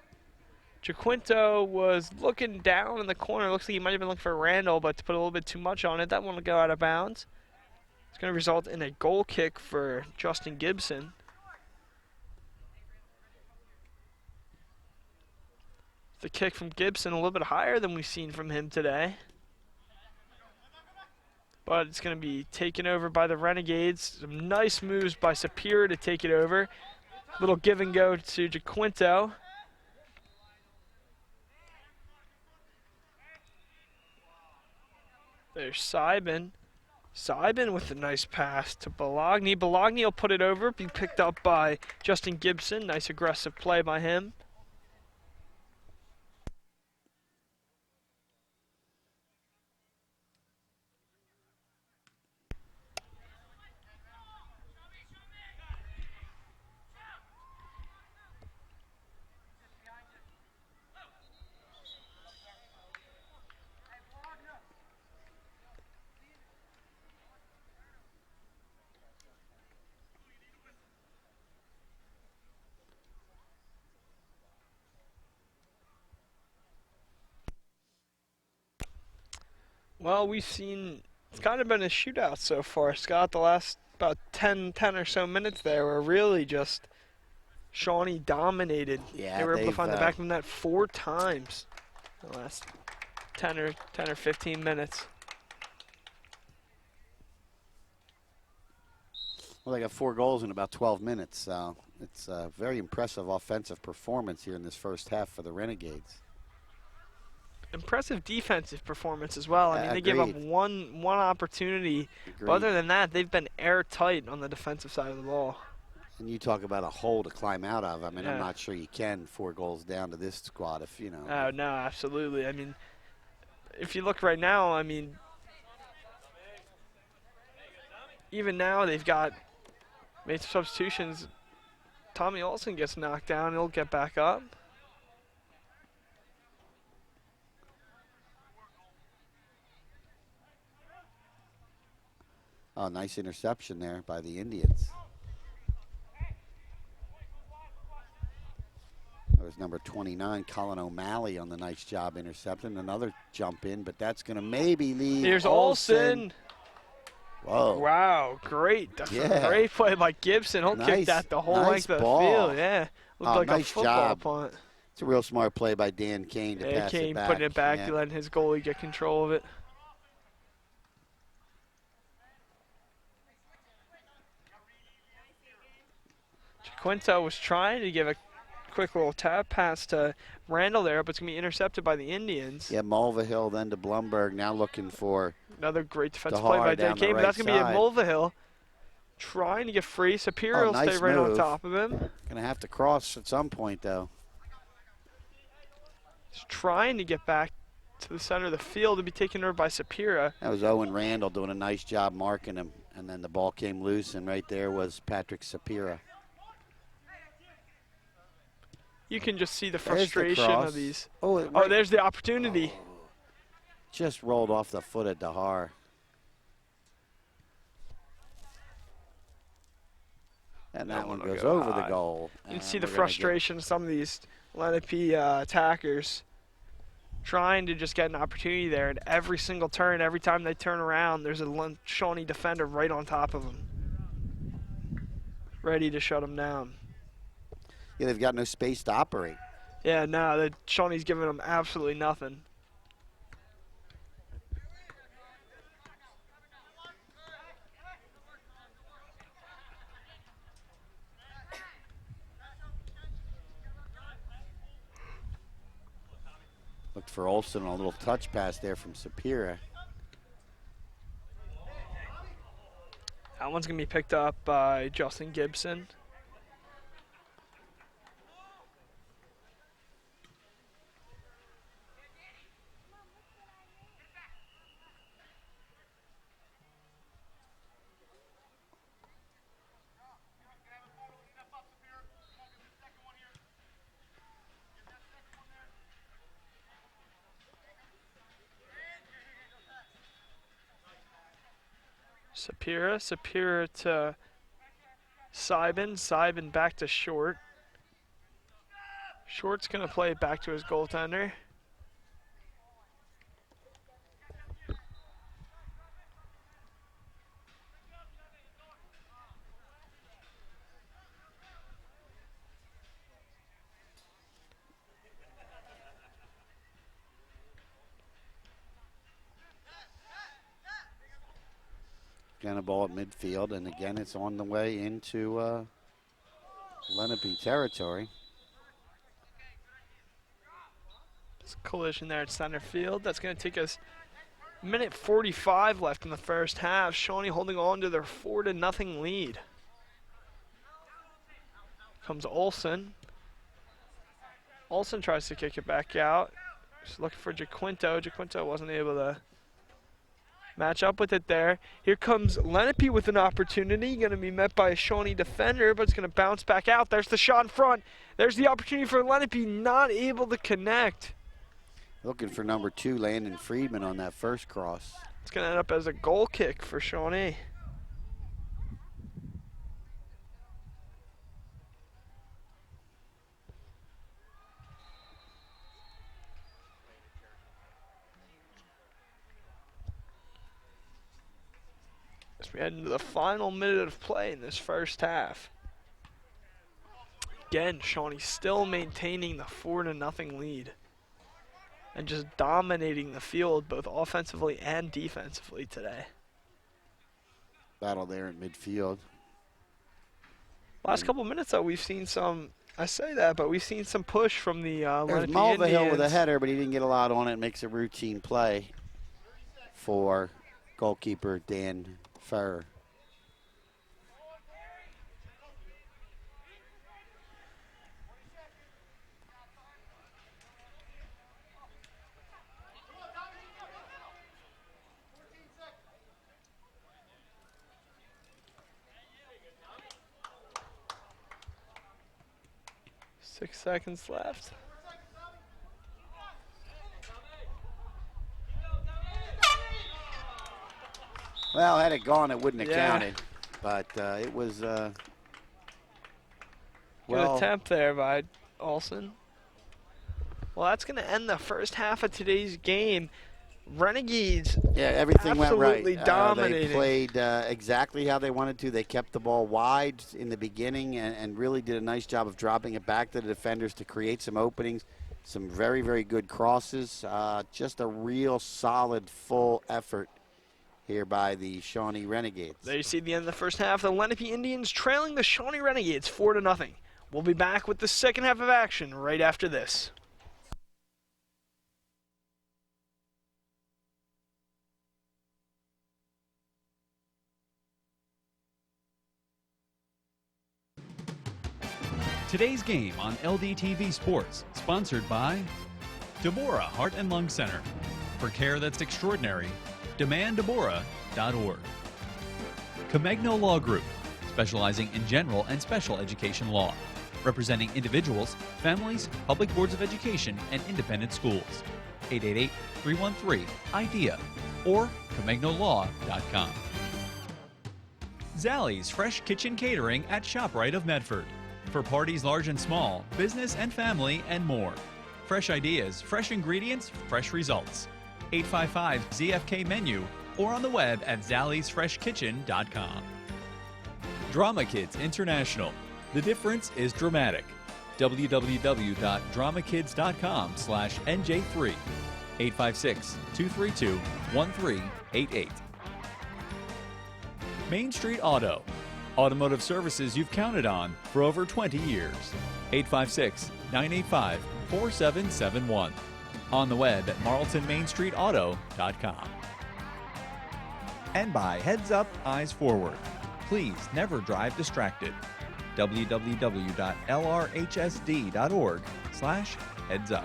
Jaquinto was looking down in the corner. Looks like he might have been looking for Randall, but to put a little bit too much on it, that one will go out of bounds. It's going to result in a goal kick for Justin Gibson. The kick from Gibson a little bit higher than we've seen from him today. But it's going to be taken over by the Renegades. Some nice moves by Sapir to take it over. Little give and go to Jaquinto. There's Seidman. Seidman with a nice pass to Bologna. Bologna will put it over, be picked up by Justin Gibson. Nice aggressive play by him. Well, we've seen, it's kind of been a shootout so far, Scott. The last about 10 or so minutes there were really just Shawnee dominated. Yeah, they were able to find the back of the net 4 times in the last 10 or 15 minutes. Well, they got 4 goals in about 12 minutes. So it's a very impressive offensive performance here in this first half for the Renegades. Impressive defensive performance as well. I mean, they gave up one opportunity. But other than that, they've been airtight on the defensive side of the ball. And you talk about a hole to climb out of. I mean, I'm not sure you can 4 goals down to this squad if, you know. Oh, no, absolutely. I mean, if you look right now, I mean, even now they've made substitutions. Tommy Olsen gets knocked down. He'll get back up. Oh, nice interception there by the Indians. That was number 29, Colin O'Malley, on the nice job intercepting. Another jump in, but that's going to maybe lead. Here's Olsen. Whoa. Wow, great. That's a great play by Gibson. He'll kick that the whole length of the field. Yeah, looked like nice a football job. punt. It's a real smart play by Dan Kane to pass Kane it back. putting it back, letting his goalie get control of it. Quinto was trying to give a quick little tap pass to Randall there, but it's going to be intercepted by the Indians. Yeah, Mulvihill then to Blumberg, now looking for another great defensive play by Dan Kane, but that's going to be at Mulvihill. Trying to get free. Superior will stay right on top of him. Going to have to cross at some point, though. He's trying to get back to the center of the field to be taken over by Superior. That was Owen Randall doing a nice job marking him, and then the ball came loose, and right there was Patrick Superior. You can just see the frustration of these. Oh, there's the opportunity. Just rolled off the foot of Dahar. And that one goes over the goal. You can see the frustration of some of these Lenape attackers trying to just get an opportunity there. And every single turn, every time they turn around, there's a Shawnee defender right on top of them, ready to shut them down. Yeah, they've got no space to operate. Yeah, no, Shawnee's giving them absolutely nothing. Looked for Olsen on a little touch pass there from Superior. That one's going to be picked up by Justin Gibson. Superior to Seibin back to Short. Short's going to play it back to his goaltender. Again, a ball at midfield, and again, it's on the way into Lenape territory. It's a collision there at center field. That's going to take us minute 45 left in the first half. Shawnee holding on to their 4-0 lead. Comes Olsen. Olsen tries to kick it back out. Just looking for Jaquinto. Jaquinto wasn't able to match up with it there. Here comes Lenape with an opportunity. Going to be met by a Shawnee defender, but it's going to bounce back out. There's the shot in front. There's the opportunity for Lenape, not able to connect. Looking for number 2, Landon Friedman, on that first cross. It's going to end up as a goal kick for Shawnee. As we head into the final minute of play in this first half. Again, Shawnee still maintaining the 4-0 lead and just dominating the field both offensively and defensively today. Battle there in midfield. Last couple minutes, though, we've seen some, I say that, but we've seen some push from the There's Lenape Mulvihill Indians. with a header, but he didn't get a lot on it. Makes a routine play for goalkeeper Dan Ferrer. Six seconds left. Well, had it gone, it wouldn't have Yeah. counted. But it was, Good well, attempt there by Olsen. Well, that's going to end the first half of today's game. Renegades yeah, everything went right. absolutely dominating. They played exactly how they wanted to. They kept the ball wide in the beginning and really did a nice job of dropping it back to the defenders to create some openings, some very, very good crosses. Just a real solid, full effort here by the Shawnee Renegades. There you see the end of the first half. The Lenape Indians trailing the Shawnee Renegades 4-0. We'll be back with the second half of action right after this. Today's game on LDTV Sports, sponsored by Deborah Heart and Lung Center. For care that's extraordinary, demanddeborah.org. Comegno Law Group, specializing in general and special education law, representing individuals, families, public boards of education, and independent schools. 888-313-IDEA or ComegnoLaw.com. Zallie's Fresh Kitchen Catering at ShopRite of Medford. For parties large and small, business and family, and more. Fresh ideas, fresh ingredients, fresh results. 855-ZFK menu or on the web at zalliesfreshkitchen.com. Drama Kids International. The difference is dramatic. www.dramakids.com/NJ3. 856-232-1388. Main Street Auto. Automotive services you've counted on for over 20 years. 856-985-4771. On the web at marltonmainstreetauto.com. And by Heads Up, Eyes Forward. Please never drive distracted. www.lrhsd.org/headsup.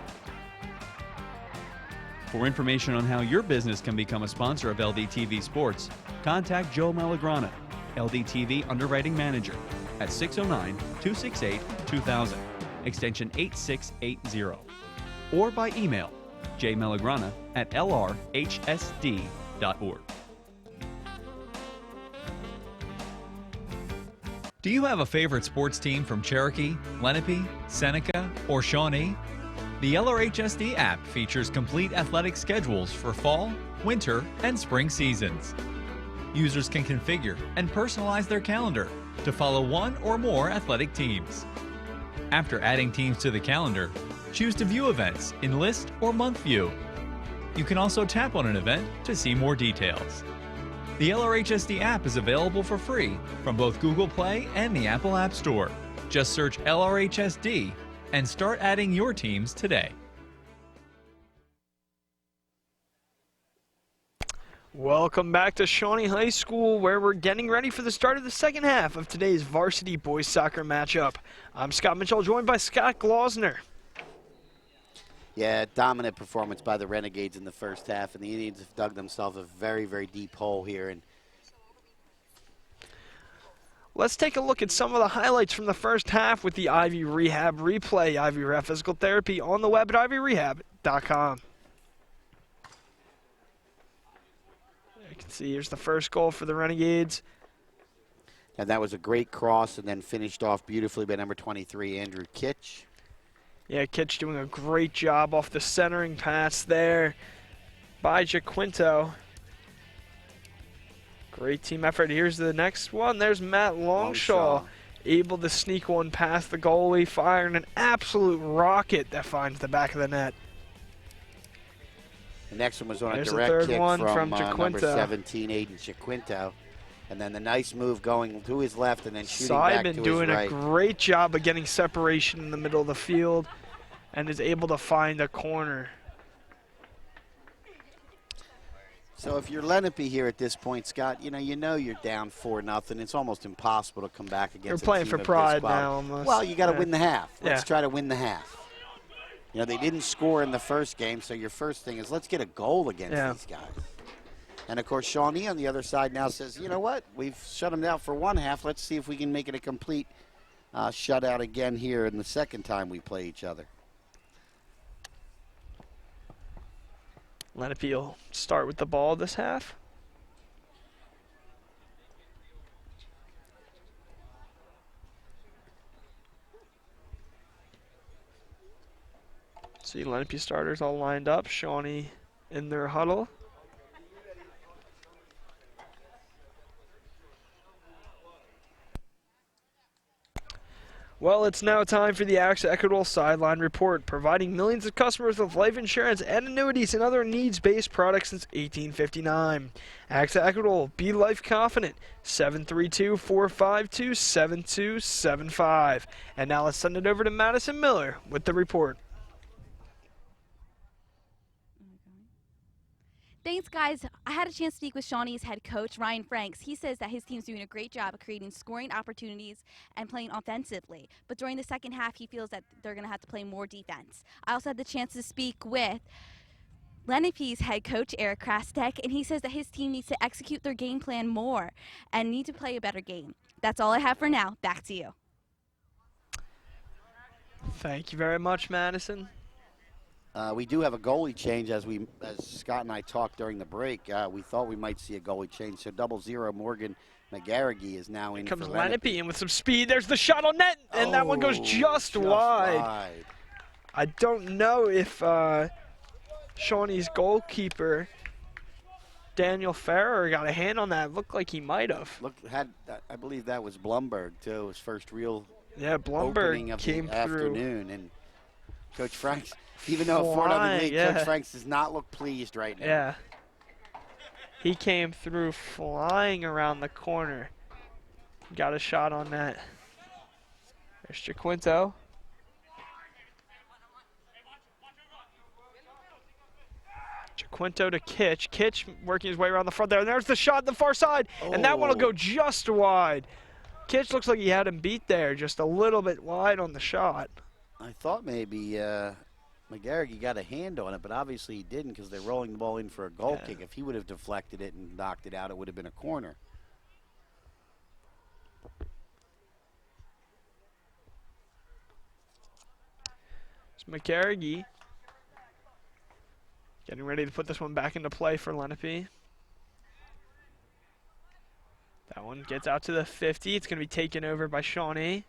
For information on how your business can become a sponsor of LDTV Sports, contact Joe Malagrana, LDTV Underwriting Manager, at 609-268-2000, extension 8680, or by email jmalagrana@lrhsd.org. Do you have a favorite sports team from Cherokee, Lenape, Seneca, or Shawnee? The LRHSD app features complete athletic schedules for fall, winter, and spring seasons. Users can configure and personalize their calendar to follow one or more athletic teams. After adding teams to the calendar, choose to view events in list or month view. You can also tap on an event to see more details. The LRHSD app is available for free from both Google Play and the Apple App Store. Just search LRHSD and start adding your teams today. Welcome back to Shawnee High School, where we're getting ready for the start of the second half of today's varsity boys soccer matchup. I'm Scott Mitchell, joined by Scott Glausner. Yeah, dominant performance by the Renegades in the first half, and the Indians have dug themselves a very, very deep hole here. And let's take a look at some of the highlights from the first half with the Ivy Rehab replay. Ivy Rehab Physical Therapy on the web at ivyrehab.com. You can see here's the first goal for the Renegades. And that was a great cross and then finished off beautifully by number 23, Andrew Kitch. Yeah, Kitch doing a great job off the centering pass there by Jaquinto. Great team effort. Here's the next one. There's Matt Longshaw able to sneak one past the goalie, firing an absolute rocket that finds the back of the net. The next one was on There's a direct kick from number Jaquinto. 17, Aiden Jaquinto. And then the nice move going to his left and then shooting back to his right. Simon doing a great job of getting separation in the middle of the field and is able to find a corner. So if you're Lenape here at this point, Scott, you know you're down 4-0. It's almost impossible to come back against. You're playing for pride now almost. Well, you got to win the half. Let's Yeah. try to win the half. You know, they didn't score in the first game, so your first thing is let's get a goal against these guys. And, of course, Shawnee on the other side now says, you know what, we've shut them down for one half. Let's see if we can make it a complete shutout again here in the second time we play each other. Lenape will start with the ball this half. See Lenape starters all lined up. Shawnee in their huddle. Well, it's now time for the AXA Equitable Sideline Report, providing millions of customers with life insurance and annuities and other needs-based products since 1859. AXA Equitable, be life confident, 732-452-7275. And now let's send it over to Madison Miller with the report. Thanks, guys. I had a chance to speak with Shawnee's head coach, Ryan Franks. He says that his team's doing a great job of creating scoring opportunities and playing offensively. But during the second half, he feels that they're going to have to play more defense. I also had the chance to speak with Lenape's head coach, Eric Krastek, and he says that his team needs to execute their game plan more and need to play a better game. That's all I have for now. Back to you. Thank you very much, Madison. We do have a goalie change, as Scott and I talked during the break. We thought we might see a goalie change. So 0-0, Morgan McGarrigy is now in. Comes Lenape in with some speed. There's the shot on net, and that one goes just wide. I don't know if Shawnee's goalkeeper, Daniel Farrer, got a hand on that. Looked like he might have. I believe that was Blumberg, too, his first real Blumberg of came the through. afternoon. And Coach Franks, even though a 4-0 lead, Coach Franks does not look pleased right now. Yeah. He came through flying around the corner. Got a shot on that. There's Jaquinto. Jaquinto to Kitch. Kitch working his way around the front there. And there's the shot on the far side. And that one will go just wide. Kitch looks like he had him beat there, just a little bit wide on the shot. I thought maybe McGarrigy got a hand on it, but obviously he didn't because they're rolling the ball in for a goal kick. If he would have deflected it and knocked it out, it would have been a corner. It's McGarrigy getting ready to put this one back into play for Lenape. That one gets out to the 50. It's going to be taken over by Shawnee.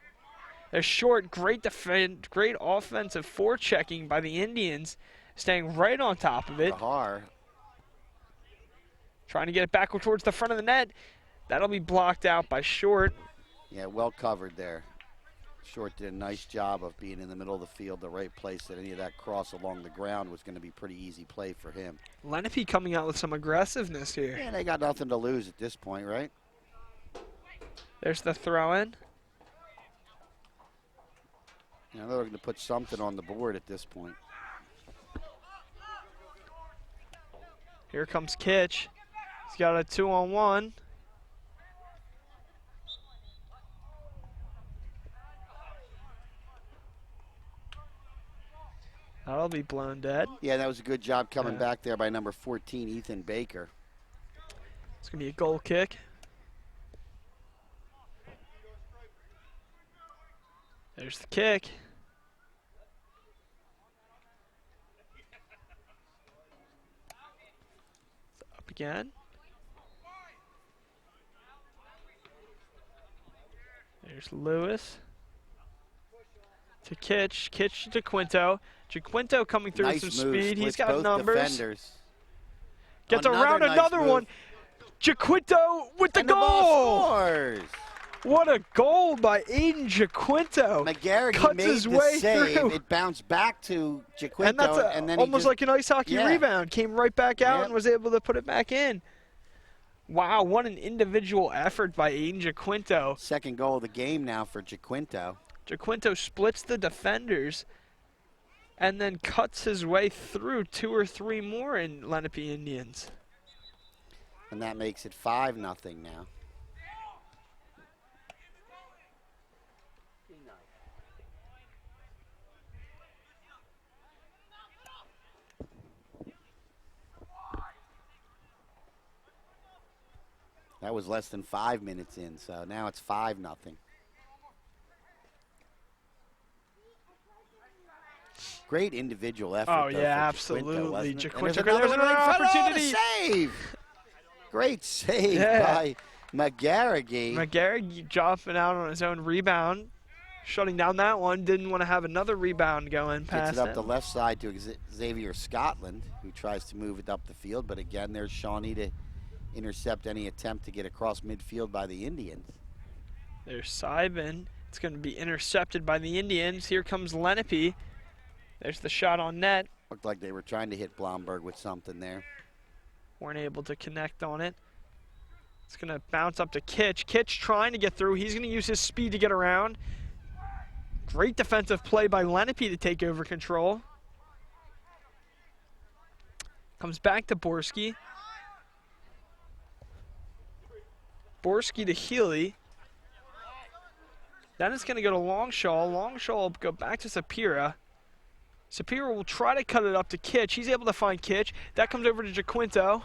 They're short, great defense, great offensive forechecking by the Indians, staying right on top of it. Trying to get it backward towards the front of the net. That'll be blocked out by Short. Yeah, well covered there. Short did a nice job of being in the middle of the field, the right place, that any of that cross along the ground was going to be pretty easy play for him. Lenape coming out with some aggressiveness here. Yeah, they got nothing to lose at this point, right? There's the throw-in. Now they're looking to put something on the board at this point. Here comes Kitch. He's got a 2-on-1. That'll be blown dead. Yeah, that was a good job coming back there by number 14, Ethan Baker. It's going to be a goal kick. There's the kick. Up again. There's Lewis. To Kitch. Kitch to Quinto. Jaquinto coming through with some speed. He's got numbers. Defenders. Gets around another one. Jaquinto with the goal. Scores. What a goal by Aiden Jaquinto. McGarrigy cuts made his way save. through. It bounced back to Jaquinto. And that's then almost like an ice hockey rebound. Came right back out and was able to put it back in. Wow, what an individual effort by Aiden Jaquinto. Second goal of the game now for Jaquinto. Jaquinto splits the defenders and then cuts his way through 2 or 3 more in Lenape Indians. And that makes it 5-0 now. That was less than 5 minutes in, so now it's 5-0. Great individual effort. Oh, though, yeah, for absolutely. Jaquinto, There's another opportunity. Save. Great save by McGarrigy. McGarrigy dropping out on his own rebound. shutting down that one. Didn't want to have another rebound going past Gets it up the left side to Xavier Scotland, who tries to move it up the field. But again, there's Shawnee to intercept any attempt to get across midfield by the Indians. There's Simon. It's going to be intercepted by the Indians. Here comes Lenape. There's the shot on net. Looked like they were trying to hit Blomberg with something there. Weren't able to connect on it. It's going to bounce up to Kitch. Kitch trying to get through. He's going to use his speed to get around. Great defensive play by Lenape to take over control. Comes back to Borski. Borski to Healy. Then it's going to go to Longshaw. Longshaw will go back to Sapira. Sapira will try to cut it up to Kitch. He's able to find Kitch. That comes over to Jaquinto.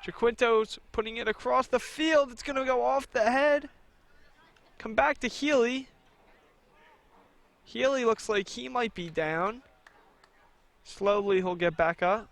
Jaquinto's putting it across the field. It's going to go off the head. Come back to Healy. Healy looks like he might be down. Slowly he'll get back up.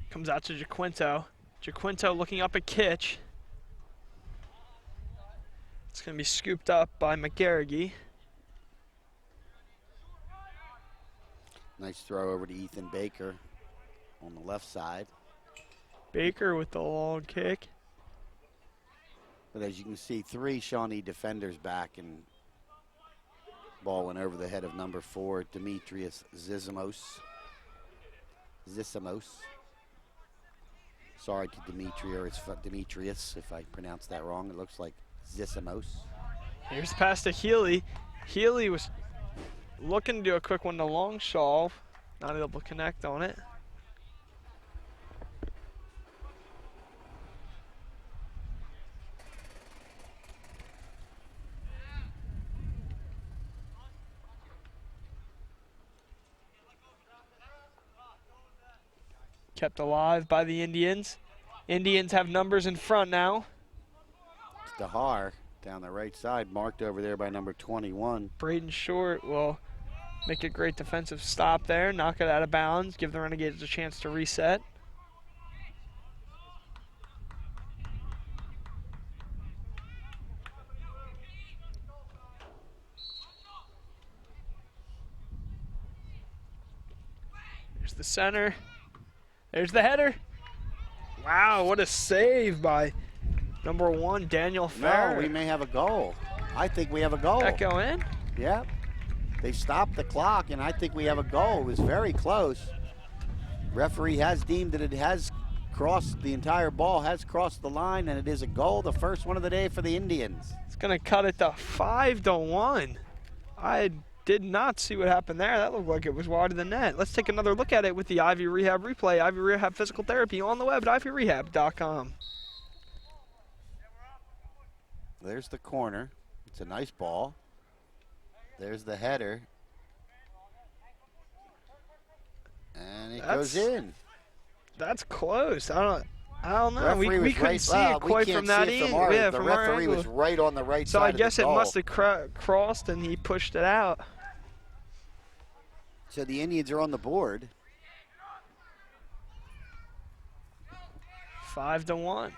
Comes out to Jaquinto. Jaquinto looking up at Kitch. It's going to be scooped up by McGarrigy. Nice throw over to Ethan Baker on the left side. Baker with the long kick. But as you can see, 3 Shawnee defenders back, and ball went over the head of number 4, Demetrius Zisamos. Sorry to Dimitri, or it's Demetrius, if I pronounced that wrong. It looks like Zisamos. Here's the pass to Healy. Healy was looking to do a quick one to Longshaw. Not able to connect on it. Kept alive by the Indians. Indians have numbers in front now. It's Dahar down the right side, marked over there by number 21. Braden Short will make a great defensive stop there, knock it out of bounds, give the Renegades a chance to reset. There's the center. There's the header. Wow, what a save by number 1, Daniel Farrer. No, we may have a goal. I think we have a goal. That go in? Yep. They stopped the clock, and I think we have a goal. It was very close. Referee has deemed that it has crossed, the entire ball has crossed the line, and it is a goal, the first one of the day for the Indians. It's going to cut it to 5-1. I did not see what happened there. That looked like it was wide of the net. Let's take another look at it with the Ivy Rehab replay. Ivy Rehab Physical Therapy on the web at ivyrehab.com. There's the corner. It's a nice ball. There's the header. And it goes in. That's close. I don't know. Referee We couldn't see it quite from that either. The referee was right on the right so side I of the guess it goal. must have crossed and he pushed it out. So the Indians are on the board. 5-1.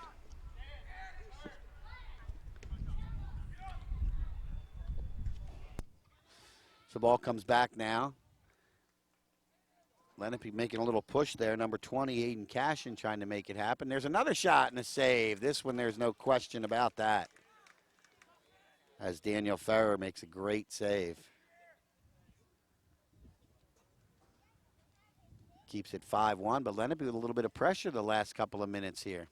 The ball comes back now. Lenape making a little push there. Number 20, Aiden Cashin, trying to make it happen. There's another shot and a save. This one, there's no question about that. As Daniel Farrer makes a great save. Keeps it 5-1, but Lenape with a little bit of pressure the last couple of minutes here.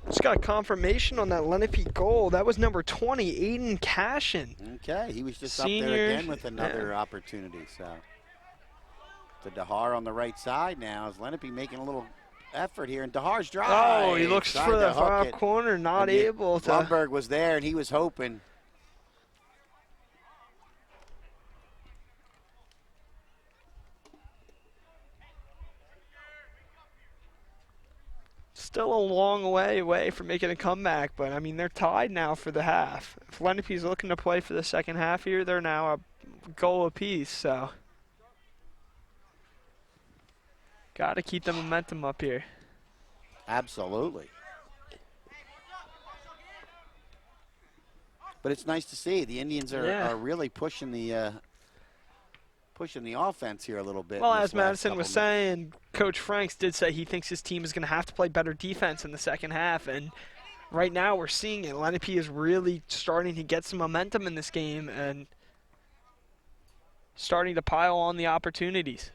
Just got confirmation on that Lenape goal. That was number 20, Aiden Cashin. Okay, he was just Senior, up there again with another opportunity. So To DeHar on the right side now. Is Lenape making a little effort here? And DeHar's drive. Oh, he looks for the far corner, not able to. Blumberg was there, and he was hoping. Still a long way away from making a comeback, but I mean, they're tied now for the half. If Lenape's looking to play for the second half here, they're now a goal apiece, so got to keep the momentum up here. Absolutely. But it's nice to see the Indians are really pushing the offense here a little bit. Well, as Madison was saying, Coach Franks did say he thinks his team is going to have to play better defense in the second half, and right now we're seeing it. Lenape is really starting to get some momentum in this game and starting to pile on the opportunities.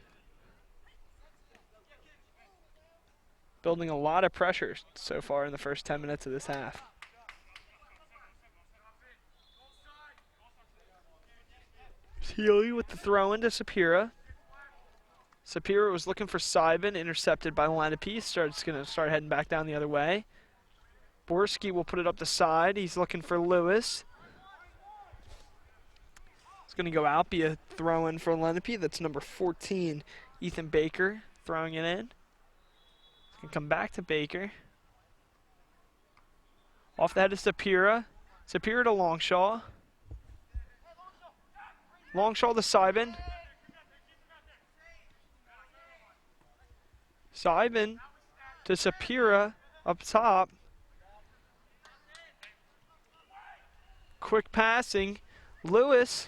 Building a lot of pressure so far in the first 10 minutes of this half. Healy with the throw into Sapira. Sapira was looking for Sybin, intercepted by Lenape. He's going to start heading back down the other way. Borski will put it up the side. He's looking for Lewis. It's going to go out, be a throw in for Lenape. That's number 14, Ethan Baker, throwing it in. It's going to come back to Baker. Off the head of Sapira. Sapira to Longshaw. Longshaw to Sybin. Sybin to Sapira up top. Quick passing. Lewis.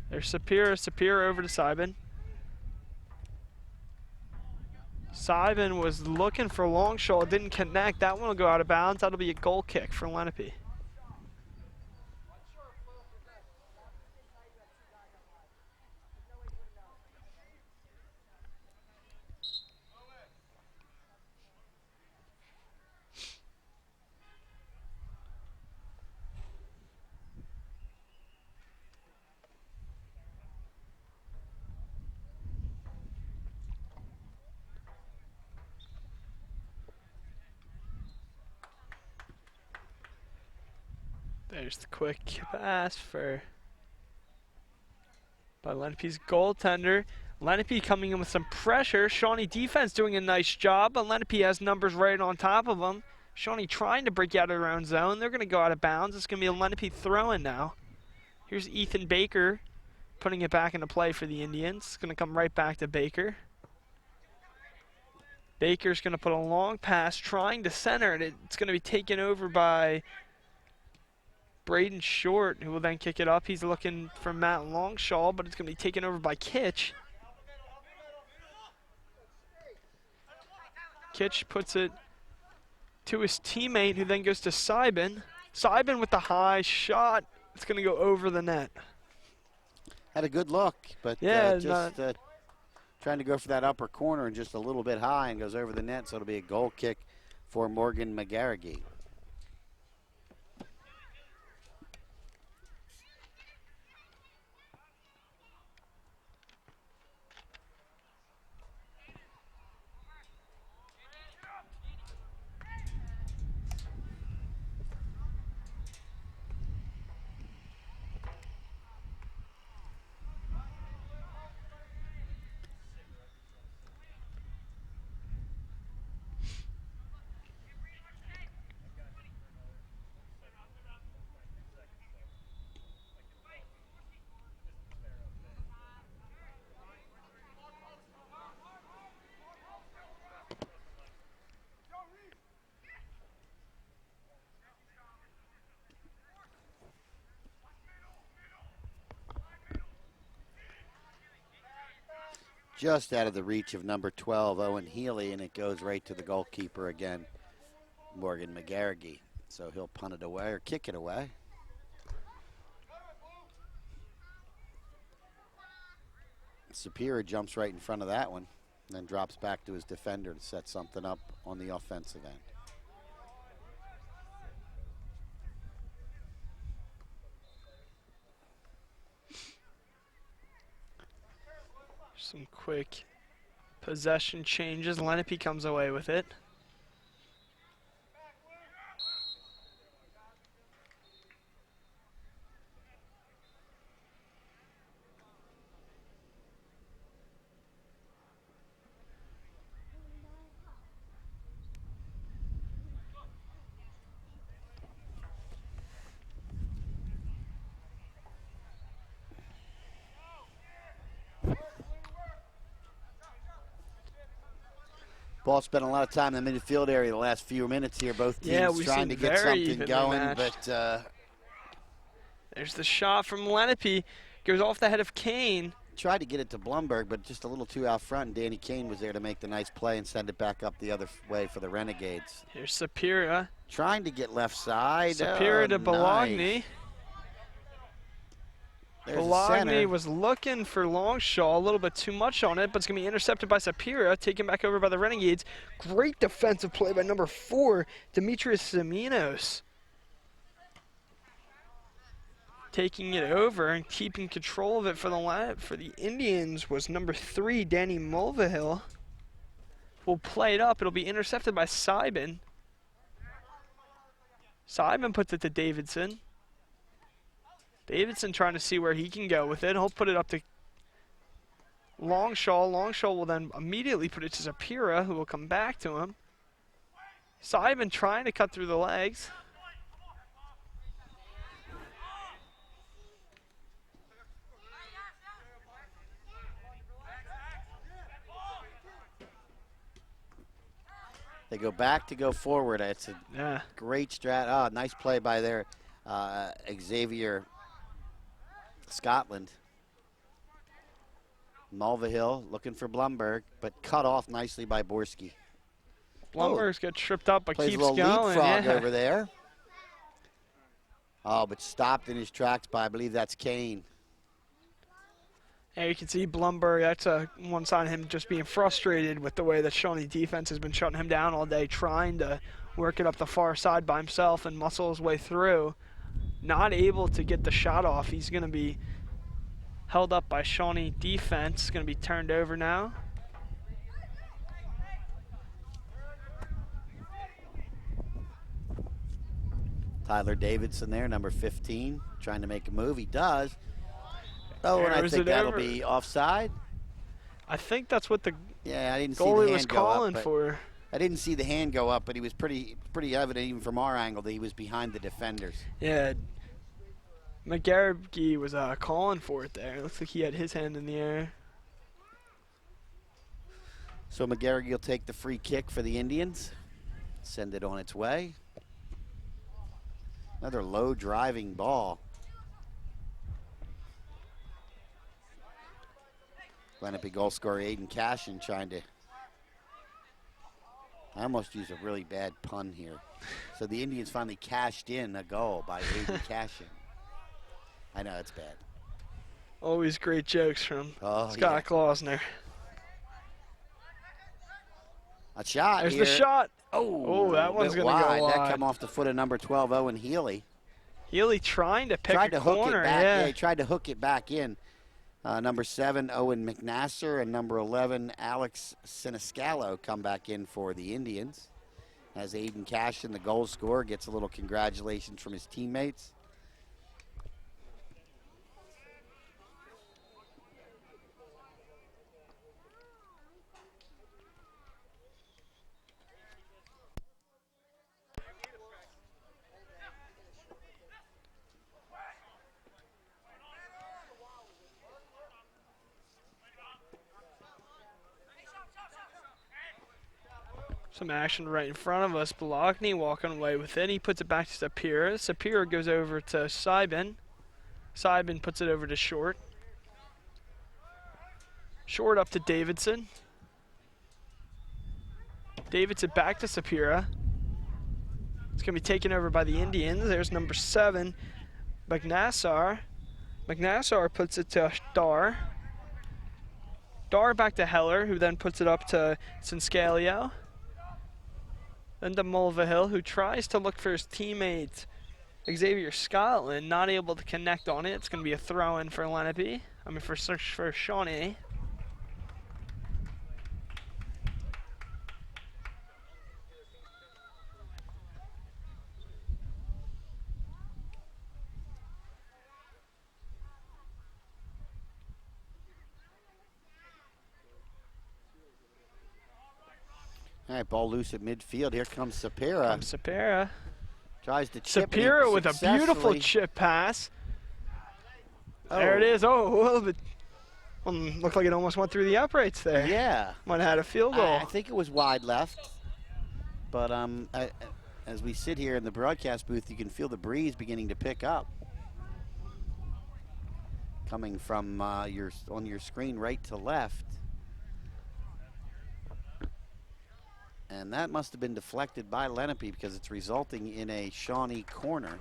There's Sapira. Sapira over to Sybin. Sybin was looking for Longshaw, didn't connect. That one will go out of bounds. That'll be a goal kick for Lenape. There's the quick pass by Lenape's goaltender. Lenape coming in with some pressure. Shawnee defense doing a nice job, but Lenape has numbers right on top of them. Shawnee trying to break out of their own zone. They're going to go out of bounds. It's going to be a Lenape throw-in now. Here's Ethan Baker putting it back into play for the Indians. It's going to come right back to Baker. Baker's going to put a long pass trying to center, and it's going to be taken over by Braden Short, who will then kick it up. He's looking for Matt Longshaw, but it's going to be taken over by Kitch. Kitch puts it to his teammate, who then goes to Sybin. Sybin with the high shot. It's going to go over the net. Had a good look, but just trying to go for that upper corner and just a little bit high and goes over the net, so it'll be a goal kick for Morgan McGarrigy. Just out of the reach of number 12, Owen Healy, and it goes right to the goalkeeper again, Morgan McGarrigy. So he'll punt it away or kick it away. Sapira jumps right in front of that one, and then drops back to his defender to set something up on the offensive end. Some quick possession changes. Lenape comes away with it. Ball spent a lot of time in the midfield area the last few minutes here. Both teams trying to get something going, but there's the shot from Lenape. Goes off the head of Kane. Tried to get it to Blumberg, but just a little too out front, and Danny Kane was there to make the nice play and send it back up the other way for the Renegades. Here's Sapira. Trying to get left side. Sapira to Bologna. Nice. Bologna was looking for Longshaw, a little bit too much on it, but it's going to be intercepted by Sapira, taken back over by the Renegades. Great defensive play by number 4, Demetrius Siminos. Taking it over and keeping control of it for the Indians was number 3, Danny Mulvihill. Will play it up. It'll be intercepted by Simon. Simon puts it to Davidson. Davidson trying to see where he can go with it. He'll put it up to Longshaw. Longshaw will then immediately put it to Sapira, who will come back to him. Simon trying to cut through the legs. They go back to go forward. It's a great strat. Oh, nice play by their Xavier Scotland. Mulvihill looking for Blumberg, but cut off nicely by Borski. Blumberg's got tripped up, but plays keeps a little going. Leapfrog over there. Oh, but stopped in his tracks by, I believe that's Kane. And you can see Blumberg, that's one sign of him just being frustrated with the way that Shawnee defense has been shutting him down all day, trying to work it up the far side by himself and muscle his way through. Not able to get the shot off. He's going to be held up by Shawnee defense. Going to be turned over now. Tyler Davidson there, number 15, trying to make a move. He does. Oh, and I think that'll be offside. I think that's what the I didn't see goalie the hand was go calling up, for. I didn't see the hand go up, but he was pretty evident even from our angle that he was behind the defenders. Yeah, McGarrigy was calling for it there. It looks like he had his hand in the air. So McGarrigy will take the free kick for the Indians. Send it on its way. Another low driving ball. Lenape goal scorer Aiden Cashin trying to, I almost used a really bad pun here. So the Indians finally cashed in a goal by Aiden Cashin. I know, it's bad. Always great jokes from Scott Klausner. A shot There's here. the shot. Oh, that one's going to go wide. That come off the foot of number 12, Owen Healy. Healy trying to pick a hook corner. It back. Yeah, he tried to hook it back in. Number 7, Owen McNasser, and number 11, Alex Siniscalo come back in for the Indians. As Aiden Cashin, the goal scorer, gets a little congratulations from his teammates. Some action right in front of us. Bologna walking away with it. He puts it back to Sapira. Sapira goes over to Simon. Simon puts it over to Short. Short up to Davidson. Davidson back to Sapira. It's going to be taken over by the Indians. There's number 7, McNassar. McNassar puts it to Dar. Dar back to Heller, who then puts it up to Sinscalio. Then to Mulvihill, who tries to look for his teammate Xavier Scotland, not able to connect on it. It's going to be a throw-in for Lenape. For Shawnee. All right, ball loose at midfield. Here comes Sapira. Sapira. Tries to chip. Sapira with a beautiful chip pass. There it is. Oh, a little bit. Looked like it almost went through the uprights there. Yeah. Might have had a field goal. I think it was wide left. But as we sit here in the broadcast booth, you can feel the breeze beginning to pick up. Coming from on your screen right to left. And that must have been deflected by Lenape because it's resulting in a Shawnee corner.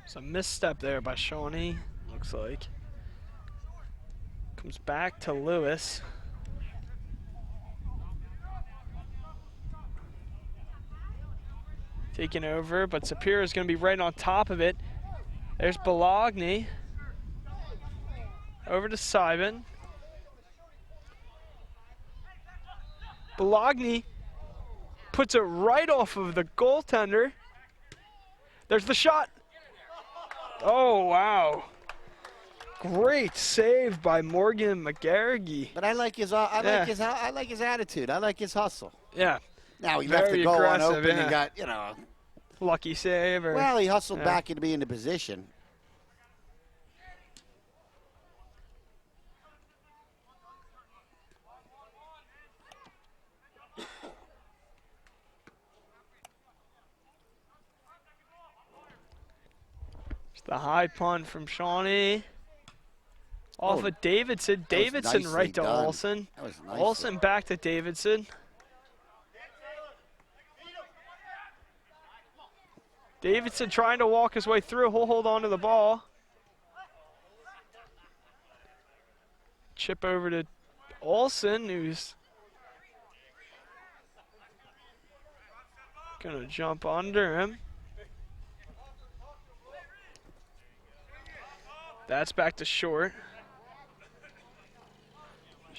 It's a misstep there by Shawnee, looks like. Comes back to Lewis. Taking over, but Sapira is going to be right on top of it. There's Bologna. Over to Simon. Bologna puts it right off of the goaltender. There's the shot. Oh, wow. Great save by Morgan McGarrigy. But I like his I like his attitude. I like his hustle. Yeah. Now he left the goal unopened and got, lucky save. Well, he hustled back into being in position. It's the high punt from Shawnee. Off of Davidson. Davidson right to Olsen. That was nice. Olsen back to Davidson. Davidson trying to walk his way through. He'll hold on to the ball. Chip over to Olsen, who's going to jump under him. That's back to short.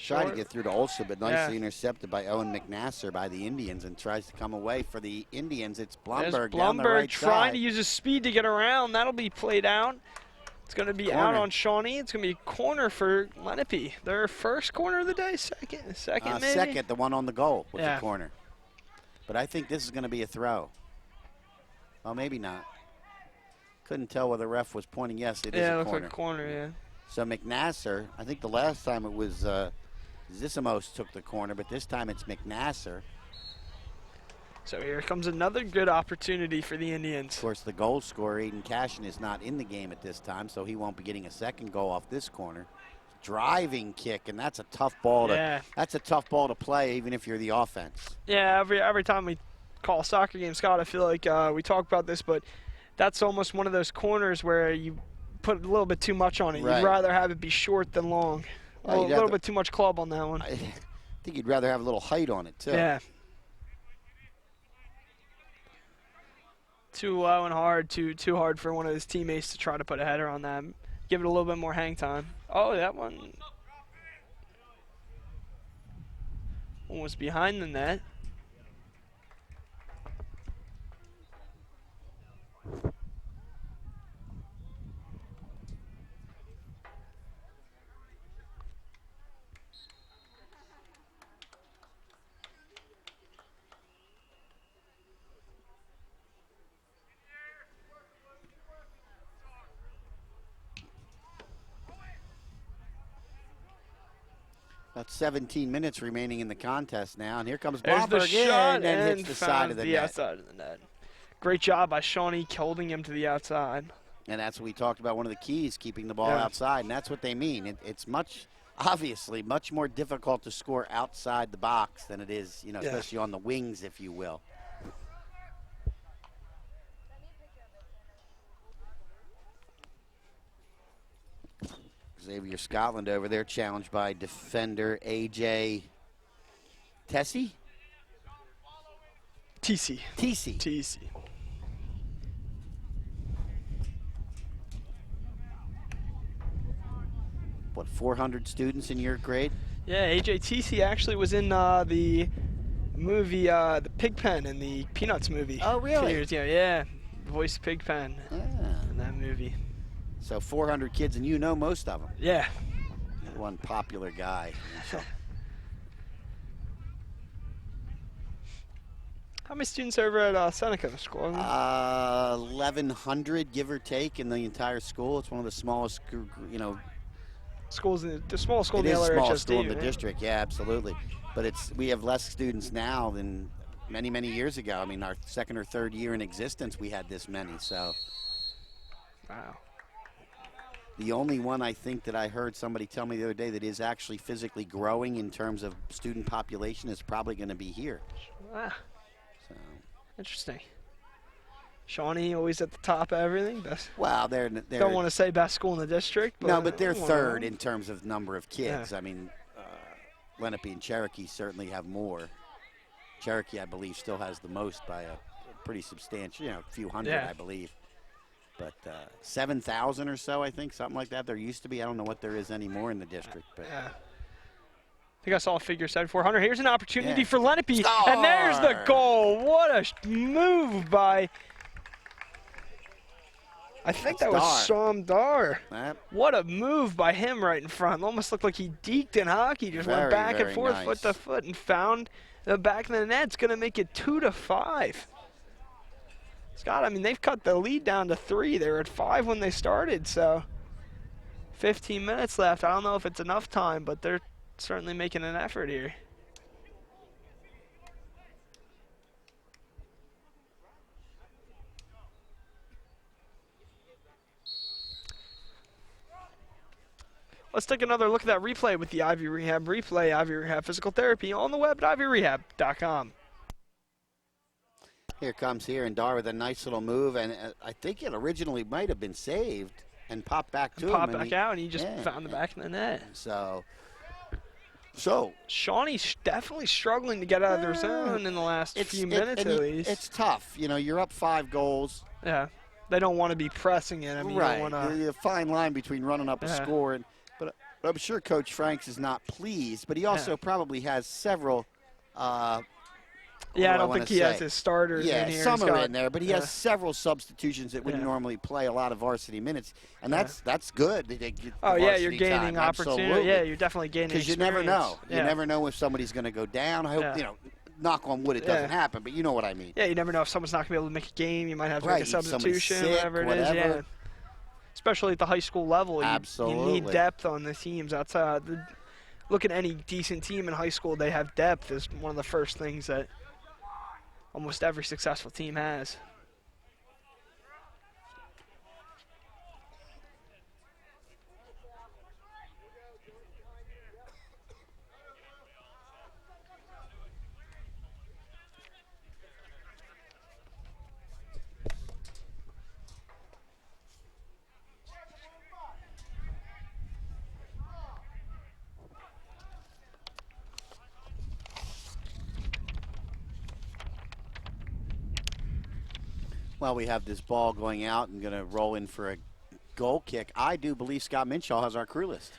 Trying to get through to Olsen, but nicely intercepted by Owen McNasser by the Indians and tries to come away for the Indians. It's Blumberg down the right trying side. to use his speed to get around. That'll be played out. It's going to be out on Shawnee. It's going to be a corner for Lenape. Their first corner of the day, second maybe? Second, the one on the goal was the corner. But I think this is going to be a throw. Well, maybe not. Couldn't tell whether the ref was pointing. Yes, it is a corner. Yeah, it looks like a corner, yeah. So McNasser, I think the last time it was Zissimos took the corner, but this time it's McNasser. So here comes another good opportunity for the Indians. Of course, the goal scorer, Aiden Cashin, is not in the game at this time, so he won't be getting a second goal off this corner. Driving kick, and that's a tough ball to play, even if you're the offense. Yeah, every time we call a soccer game, Scott, I feel like we talk about this, but that's almost one of those corners where you put a little bit too much on it. Right. You'd rather have it be short than long. A little bit too much club on that one. I think you'd rather have a little height on it, too. Yeah. Too low and hard, too hard for one of his teammates to try to put a header on that. Give it a little bit more hang time. Oh, that one was behind the net. About 17 minutes remaining in the contest now, and here comes Blomberg in and hits the side of the net. Outside of the net. Great job by Shawnee holding him to the outside. And that's what we talked about, one of the keys, keeping the ball outside, and that's what they mean. It's obviously much more difficult to score outside the box than it is, especially on the wings, if you will. Xavier Scotland over there, challenged by defender A.J. Tessie? TC. What, 400 students in your grade? Yeah, A.J. TC actually was in the movie The Pigpen and the Peanuts movie. Oh, really? 2 years ago, yeah. voiced Pigpen in that movie. So 400 kids, and you know most of them. Yeah. One popular guy. How many students are over at Seneca School? 1,100, give or take, in the entire school. It's one of the smallest, schools. The smallest school in it the is the LRHSD, smallest school in the right? district. Yeah, absolutely. But we have less students now than many, many years ago. I mean, our second or third year in existence, we had this many. So. Wow. The only one I think that I heard somebody tell me the other day that is actually physically growing in terms of student population is probably going to be here. Ah. So. Interesting. Shawnee always at the top of everything. Well, they're don't want to say best school in the district. But no, but they're third in terms of number of kids. Yeah. I mean, Lenape and Cherokee certainly have more. Cherokee, I believe, still has the most by a pretty substantial, a few hundred, Yeah. I believe. But 7,000 or so, I think, something like that. There used to be. I don't know what there is anymore in the district. But yeah. I think I saw a figure 7,400. Here's an opportunity for Lenape, Star! And there's the goal. What a move by, I think that was Shamdar. What a move by him right in front. Almost looked like he deked in hockey. Just went back and forth, foot to foot, and found the back of the net. It's going to make it 2-5. Scott, I mean, they've cut the lead down to 3. They were at 5 when they started, so 15 minutes left. I don't know if it's enough time, but they're certainly making an effort here. Let's take another look at that replay with the Ivy Rehab replay. Ivy Rehab Physical Therapy on the web at ivyrehab.com. Here comes and Dar with a nice little move, and I think it originally might have been saved and popped back to him. Popped back out, and he just found the back of the net. So Shawnee's definitely struggling to get out of their zone in the last few minutes at least. It's tough. You're up 5 goals. Yeah. They don't want to be pressing it. I mean, right. You don't want a fine line between running up a score. But I'm sure Coach Franks is not pleased, but he also probably has several I don't think he has his starters in here. Some are in there, but he has several substitutions that wouldn't normally play a lot of varsity minutes, and that's good. You're gaining opportunity. Yeah, you're definitely gaining because you never know. You never know if somebody's going to go down. I hope, knock on wood, it doesn't happen, but you know what I mean. Yeah, you never know if someone's not going to be able to make a game. You might have to make a substitution, sick, whatever it is. Yeah. Especially at the high school level. Absolutely. You need depth on the teams. That's look at any decent team in high school, they have depth is one of the first things that almost every successful team has. Well, we have this ball going out and going to roll in for a goal kick. I do believe Scott Minshaw has our crew list.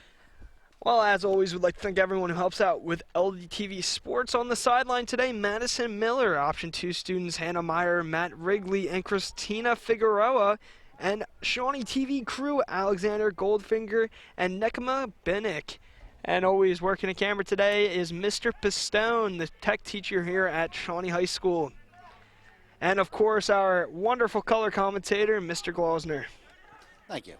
Well, as always, we'd like to thank everyone who helps out with LDTV Sports. On the sideline today, Madison Miller, Option 2 students Hannah Meyer, Matt Wrigley, and Christina Figueroa, and Shawnee TV crew Alexander Goldfinger and Nekema Binnick. And always working a camera today is Mr. Pistone, the tech teacher here at Shawnee High School. And, of course, our wonderful color commentator, Mr. Glausner. Thank you.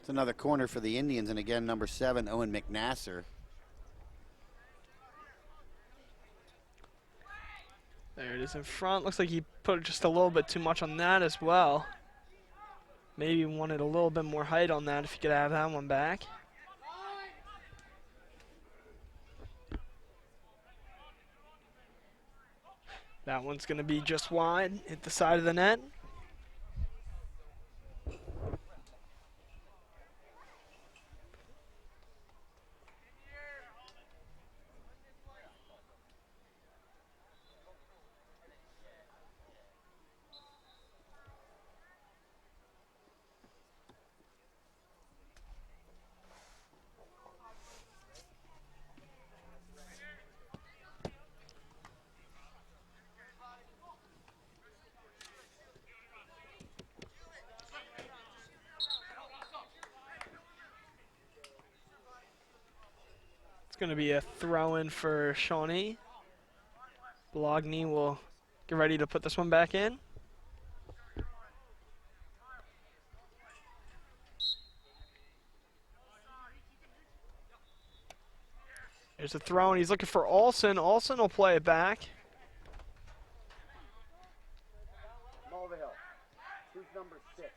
It's another corner for the Indians, and again, number 7, Owen McNasser. There it is in front. Looks like he put just a little bit too much on that as well. Maybe wanted a little bit more height on that if you could have that one back. That one's going to be just wide, hit the side of the net. going to be a throw-in for Shawnee. Bologna will get ready to put this one back in. There's a throw, and he's looking for Olsen. Olsen will play it back. Mulvihill. Who's number 6?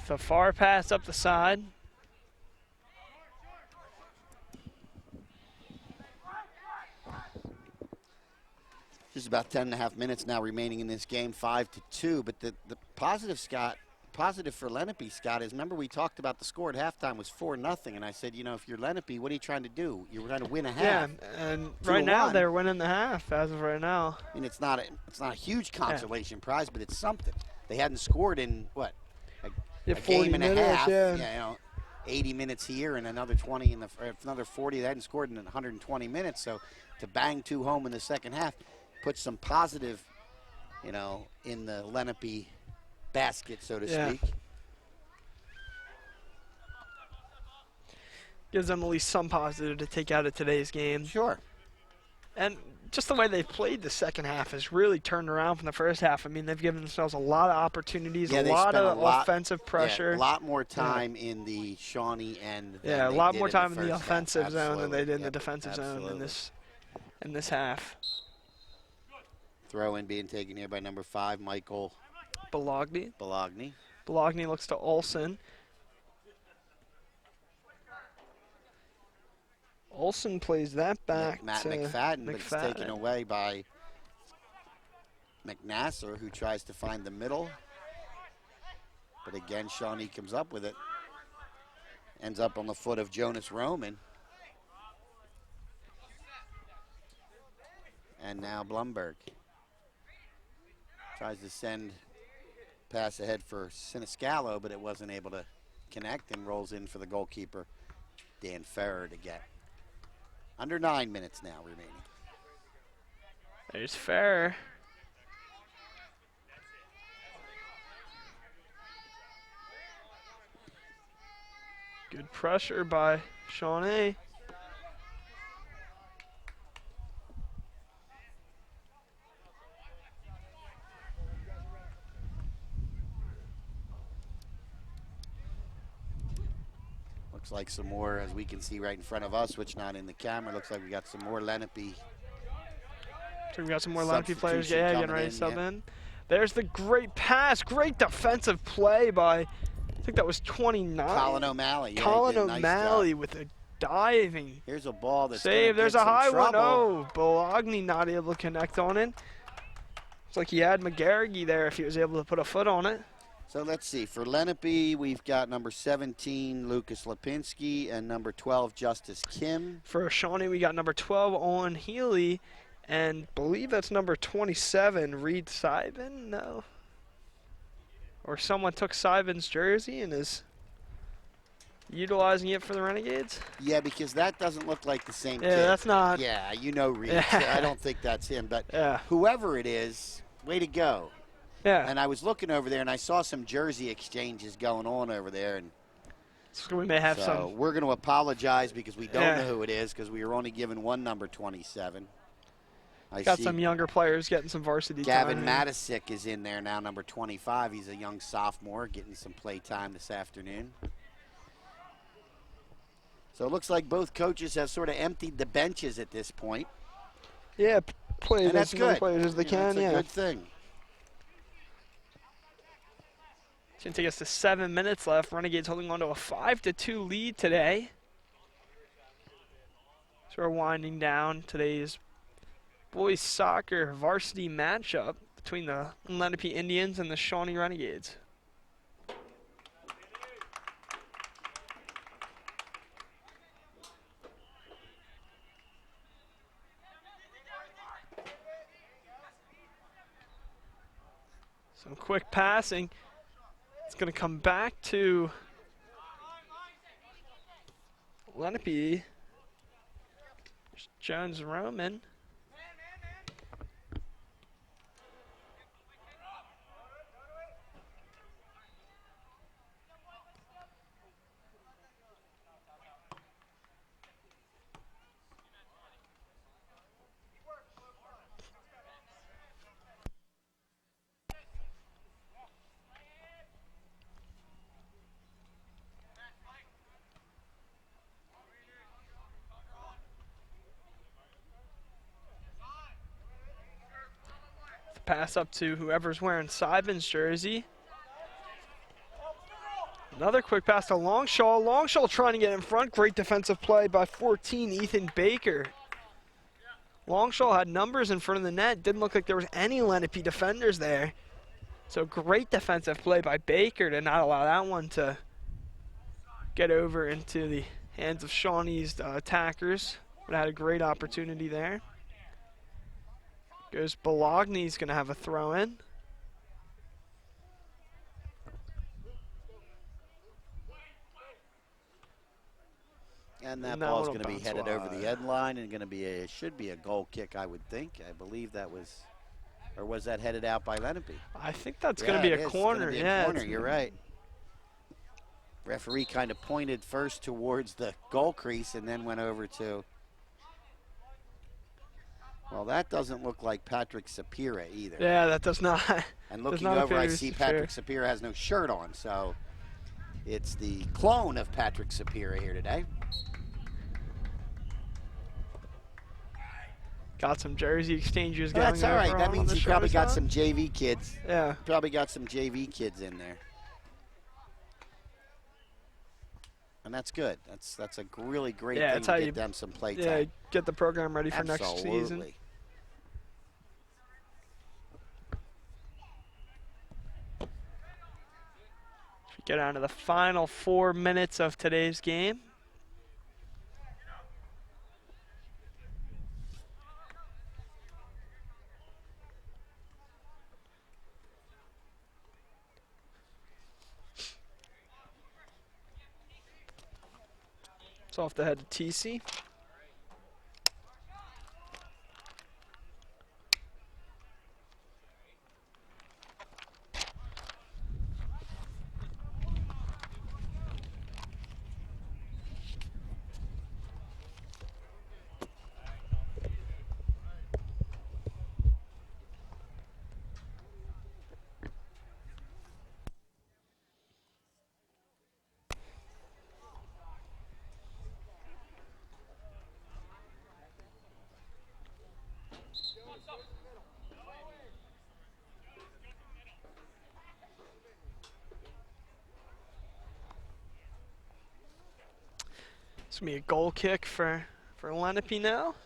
The far pass up the side. Just about 10.5 minutes now remaining in this game, 5-2. But the positive, Scott, positive for Lenape, Scott, is remember we talked about the score at halftime was 4-0, and I said, you know, if you're Lenape, what are you trying to do? You're trying to win a half. Yeah, and right now they're winning the half as of right now. I mean, it's not a huge consolation prize, but it's something. They hadn't scored in what, a game and a half. Yeah, you know, 80 minutes here and another 20 in another 40. They hadn't scored in 120 minutes, so to bang 2 home in the second half. Put some positive, you know, in the Lenape basket, so to speak. Gives them at least some positive to take out of today's game. Sure. And just the way they've played the second half has really turned around from the first half. I mean, they've given themselves a lot of opportunities, a lot of offensive pressure. Yeah, a lot more time in the Shawnee end. Yeah, a lot more time in the offensive zone than they did in the defensive zone in this half. Throw in being taken here by number 5, Michael Bologna. Bologna looks to Olsen. Olsen plays that back Matt to McFadden, but it's taken away by McNasser, who tries to find the middle. But again, Shawnee comes up with it. Ends up on the foot of Jonas Roman. And now Blumberg tries to send pass ahead for Siniscalo, but it wasn't able to connect and rolls in for the goalkeeper, Dan Ferrer, to get. Under 9 minutes now remaining. There's Ferrer. Good pressure by Shawnee. Looks like some more, as we can see right in front of us, which not in the camera. Looks like we got some more Lenape. So we got some more Lenape players getting ready to sub in. There's the great pass, great defensive play by, I think that was 29. Colin O'Malley. Yeah, Colin O'Malley with a diving. Here's a ball that's save. There's a high one. Oh, Bologna not able to connect on it. It's like he had McGarrigy there if he was able to put a foot on it. So let's see. For Lenape, we've got number 17, Lucas Lipinski, and number 12, Justice Kim. For Shawnee, we got number 12, Owen Healy, and believe that's number 27, Reed Sybin. No. Or someone took Sybin's jersey and is utilizing it for the Renegades. Yeah, because that doesn't look like the same kid. Yeah, that's not. Yeah, you know Reed. So I don't think that's him. But whoever it is, way to go. Yeah. And I was looking over there, and I saw some jersey exchanges going on over there. And so we may have some. We're going to apologize because we don't know who it is because we were only given one number 27. Got some younger players getting some varsity Gavin time. Gavin Matisic is in there now, number 25. He's a young sophomore getting some play time this afternoon. So it looks like both coaches have sort of emptied the benches at this point. Yeah, play as many players as they can. That's a good thing. It's going to take us to 7 minutes left. Renegades holding on to a 5-2 lead today. So we're winding down today's boys soccer varsity matchup between the Lenape Indians and the Shawnee Renegades. Some quick passing. It's going to come back to Lenape. Jones Roman. Pass up to whoever's wearing Simon's jersey. Another quick pass to Longshaw. Longshaw trying to get in front. Great defensive play by 14, Ethan Baker. Longshaw had numbers in front of the net. Didn't look like there was any Lenape defenders there. So great defensive play by Baker to not allow that one to get over into the hands of Shawnee's attackers. But had a great opportunity there. Goes Bologna's going to have a throw in. And that ball's going to be headed over the end line and going to be should be a goal kick, I would think. I believe that was, or was that headed out by Lenape? I think that's going to be a corner. Yeah, corner. You're right. Referee kind of pointed first towards the goal crease and then went over to. Well, that doesn't look like Patrick Sapira either. Yeah, that does not. And looking over, I see Patrick Sapira has no shirt on, so it's the clone of Patrick Sapira here today. Got some jersey exchanges going on. That's all right. That means he probably got some JV kids. Yeah. Probably got some JV kids in there. And that's good. That's a really great thing to get them some play time. Yeah, get the program ready for next season. Absolutely. Get on to the final 4 minutes of today's game. It's off the head to TC. It's going to be a goal kick for Lenape now.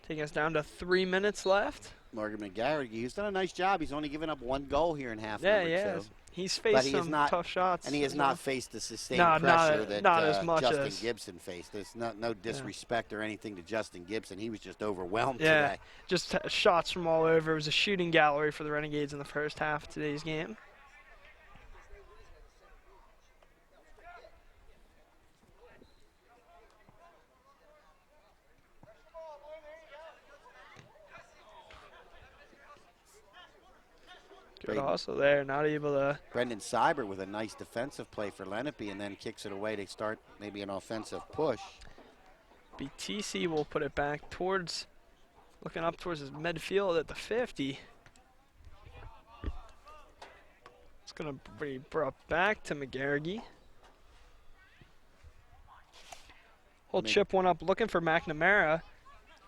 Taking us down to 3 minutes left. Morgan McGarrigy, he's done a nice job. He's only given up 1 goal here in half. Yeah, yeah. He's faced some tough shots. And he has not faced the sustained pressure that as much Justin Gibson faced. There's no disrespect or anything to Justin Gibson. He was just overwhelmed today. Yeah, just shots from all over. It was a shooting gallery for the Renegades in the first half of today's game. Good also there, not able to. Brendan Seibert with a nice defensive play for Lenape and then kicks it away to start maybe an offensive push. BTC will put it back towards, looking up towards his midfield at the 50. It's going to be brought back to McGarrigy. Whole chip one up looking for McNamara.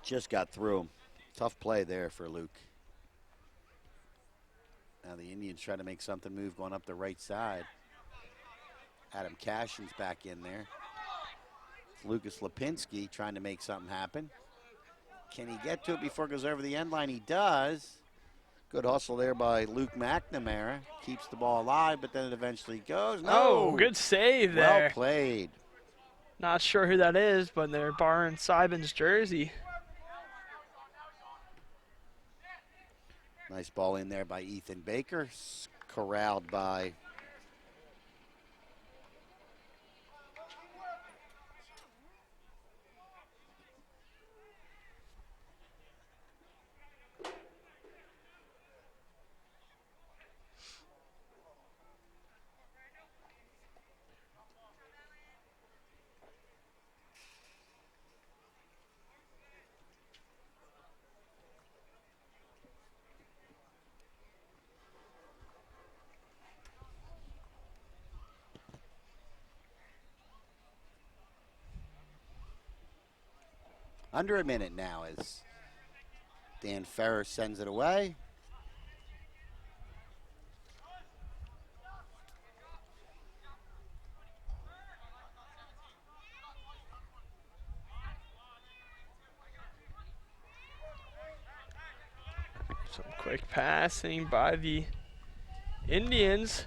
Just got through him. Tough play there for Luke. Now the Indians try to make something move going up the right side. Adam Cashin's back in there. Lucas Lipinski trying to make something happen. Can he get to it before it goes over the end line? He does. Good hustle there by Luke McNamara. Keeps the ball alive, but then it eventually goes. No! Oh, good save there. Well played. Not sure who that is, but they're borrowing Simon's jersey. Nice ball in there by Ethan Baker. Corralled by Under a minute now as Dan Ferrer sends it away. Some quick passing by the Indians.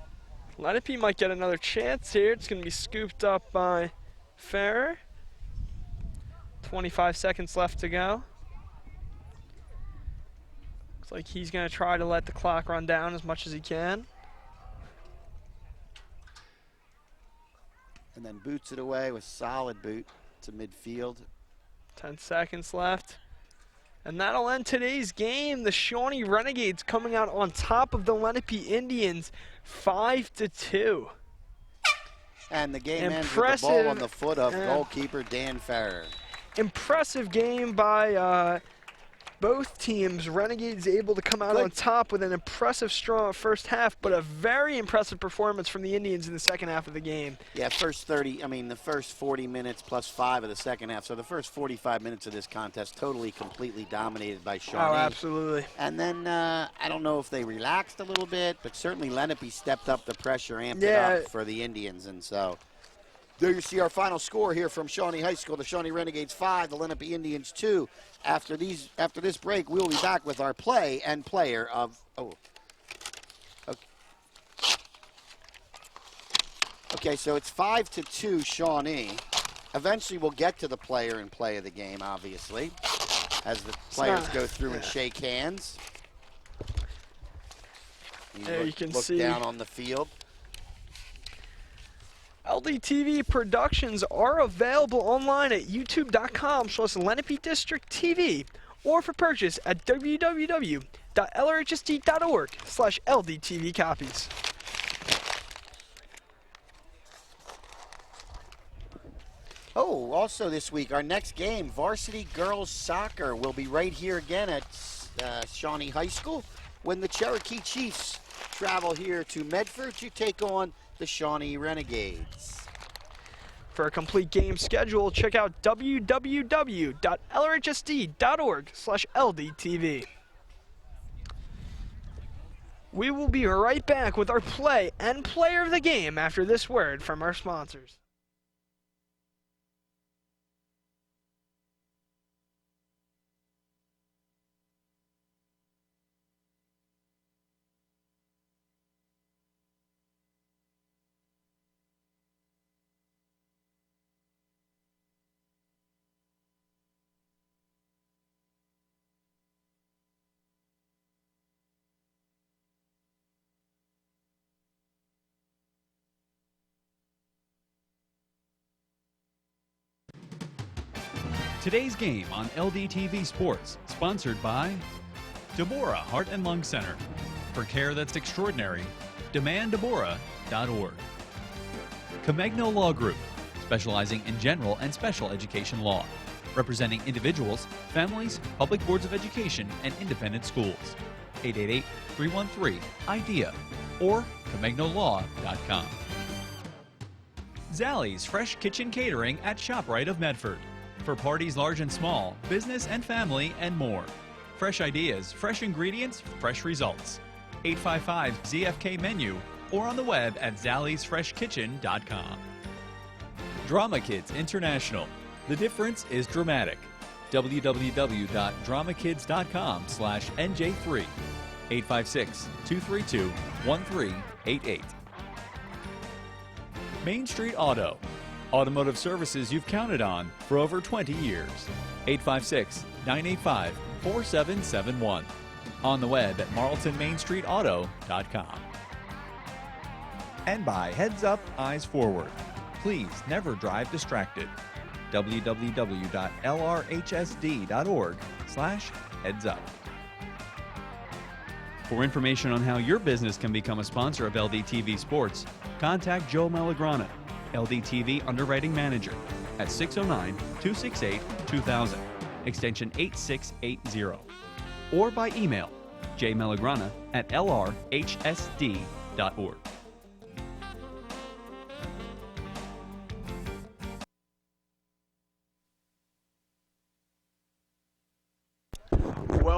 Lenape might get another chance here. It's going to be scooped up by Ferrer. 25 seconds left to go. Looks like he's going to try to let the clock run down as much as he can. And then boots it away with solid boot to midfield. 10 seconds left. And that'll end today's game. The Shawnee Renegades coming out on top of the Lenape Indians 5-2. And the game ends with the ball on the foot of goalkeeper Dan Ferrer. Impressive game by both teams. Renegades able to come out on top with an impressive, strong first half, but a very impressive performance from the Indians in the second half of the game. Yeah, the first 40 minutes plus 5 of the second half. So the first 45 minutes of this contest totally, completely dominated by Shawnee. Oh, absolutely. And then I don't know if they relaxed a little bit, but certainly Lenape stepped up the pressure, amped it up for the Indians. And so there you see our final score here from Shawnee High School. The Shawnee Renegades 5, the Lenape Indians 2. After this break, we'll be back with our play and player of Okay, so it's 5-2 Shawnee. Eventually we'll get to the player and play of the game, obviously, as the players go through and shake hands. You can look see down on the field. LDTV productions are available online at youtube.com/Lenape District TV or for purchase at www.lrhsd.org/LDTV copies. Oh, also this week, our next game, varsity girls soccer, will be right here again at Shawnee High School when the Cherokee Chiefs travel here to Medford to take on the Shawnee Renegades. For a complete game schedule, check out www.lrhsd.org/LDTV. We will be right back with our play and player of the game after this word from our sponsors. Today's game on LDTV Sports, sponsored by Deborah Heart and Lung Center. For care that's extraordinary, demanddeborah.org. Comegno Law Group, specializing in general and special education law, representing individuals, families, public boards of education, and independent schools. 888-313-IDEA or ComegnoLaw.com. Zallie's Fresh Kitchen Catering at ShopRite of Medford. For parties large and small, business and family, and more. Fresh ideas, fresh ingredients, fresh results. 855-ZFK menu or on the web at zalliesfreshkitchen.com. Drama Kids International. The difference is dramatic. www.dramakids.com/NJ3. 856-232-1388. Main Street Auto. Automotive services you've counted on for over 20 years. 856-985-4771. On the web at marltonmainstreetauto.com. And by Heads Up, Eyes Forward. Please never drive distracted. www.lrhsd.org/headsup. For information on how your business can become a sponsor of LDTV Sports, contact Joe Malagrana, LDTV Underwriting Manager, at 609-268-2000, extension 8680, or by email jmalagrana@lrhsd.org.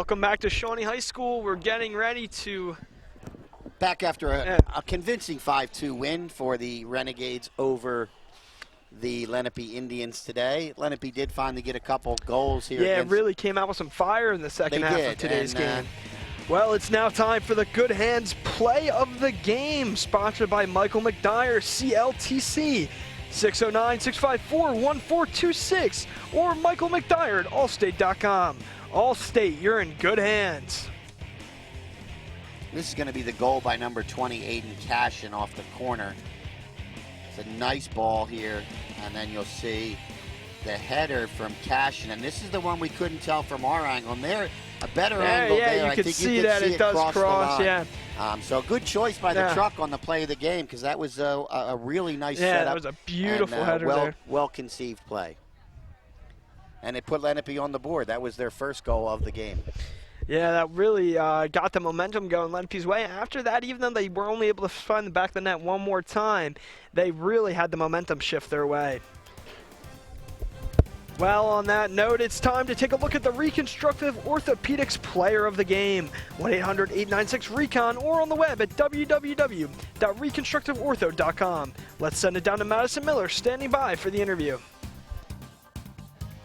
Welcome back to Shawnee High School. We're getting ready to... Back after a convincing 5-2 win for the Renegades over the Lenape Indians today. Lenape did finally get a couple goals here. Yeah, it really came out with some fire in the second half of today's game. Well, it's now time for the Good Hands Play of the Game, sponsored by Michael McDyer, CLTC, 609-654-1426, or Michael McDyer at allstate.com. Allstate, you're in good hands. This is going to be the goal by number 20, Aiden Cashin, off the corner. It's a nice ball here, and then you'll see the header from Cashin, and this is the one we couldn't tell from our angle. And there, a better angle there. You can see that it does cross, so good choice by the truck on the play of the game, because that was a really nice setup. Yeah, that was a beautiful header there. Well-conceived play. And it put Lenape on the board. That was their first goal of the game. Yeah, that really got the momentum going Lenape's way. After that, even though they were only able to find the back of the net one more time, they really had the momentum shift their way. Well, on that note, it's time to take a look at the Reconstructive Orthopedics Player of the Game. 1-800-896-RECON or on the web at www.reconstructiveortho.com. Let's send it down to Madison Miller, standing by for the interview.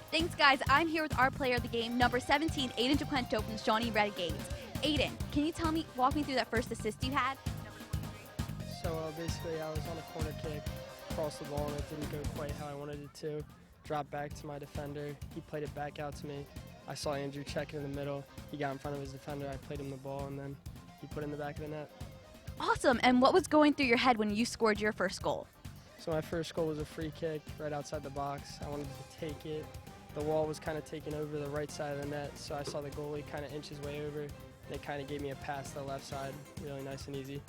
Thanks, guys. I'm here with our player of the game, number 17, Aiden DeQuento from the Shawnee Renegades. Aiden, can you walk me through that first assist you had? So basically, I was on a corner kick, crossed the ball, and it didn't go quite how I wanted it to. Dropped back to my defender. He played it back out to me. I saw Andrew check it in the middle. He got in front of his defender. I played him the ball, and then he put it in the back of the net. Awesome. And what was going through your head when you scored your first goal? So my first goal was a free kick right outside the box. I wanted to take it. The wall was kind of taking over the right side of the net, so I saw the goalie kind of inch his way over. They kind of gave me a pass to the left side, really nice and easy.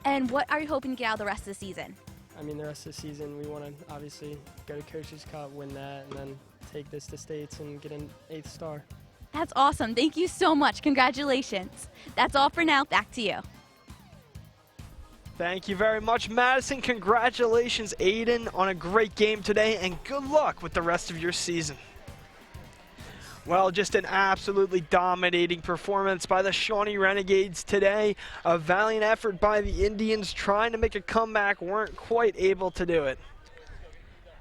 And what are you hoping to get out of the rest of the season? I mean, the rest of the season, we want to obviously go to Coach's Cup, win that, and then take this to States and get an 8th star. That's awesome. Thank you so much. Congratulations. That's all for now. Back to you. Thank you very much, Madison. Congratulations, Aiden, on a great game today, and good luck with the rest of your season. Well, just an absolutely dominating performance by the Shawnee Renegades today. A valiant effort by the Indians trying to make a comeback, weren't quite able to do it.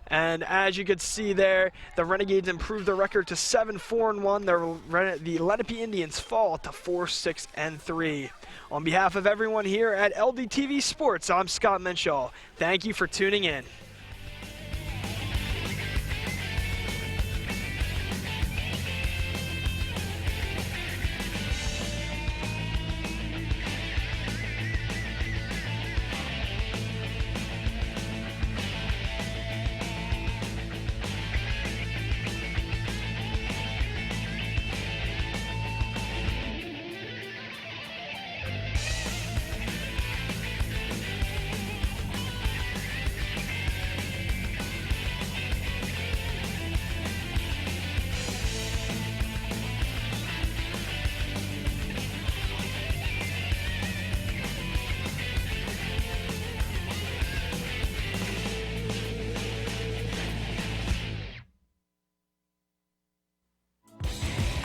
And as you could see there, the Renegades improved their record to 7-4-1. The Lenape Indians fall to 4-6-3. On behalf of everyone here at LDTV Sports, I'm Scott Menshaw. Thank you for tuning in.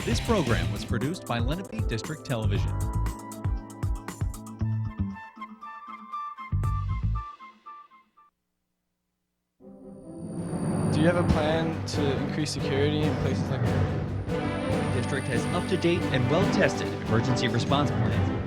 This program was produced by Lenape District Television. Do you have a plan to increase security in places like that? The district has up-to-date and well-tested emergency response plans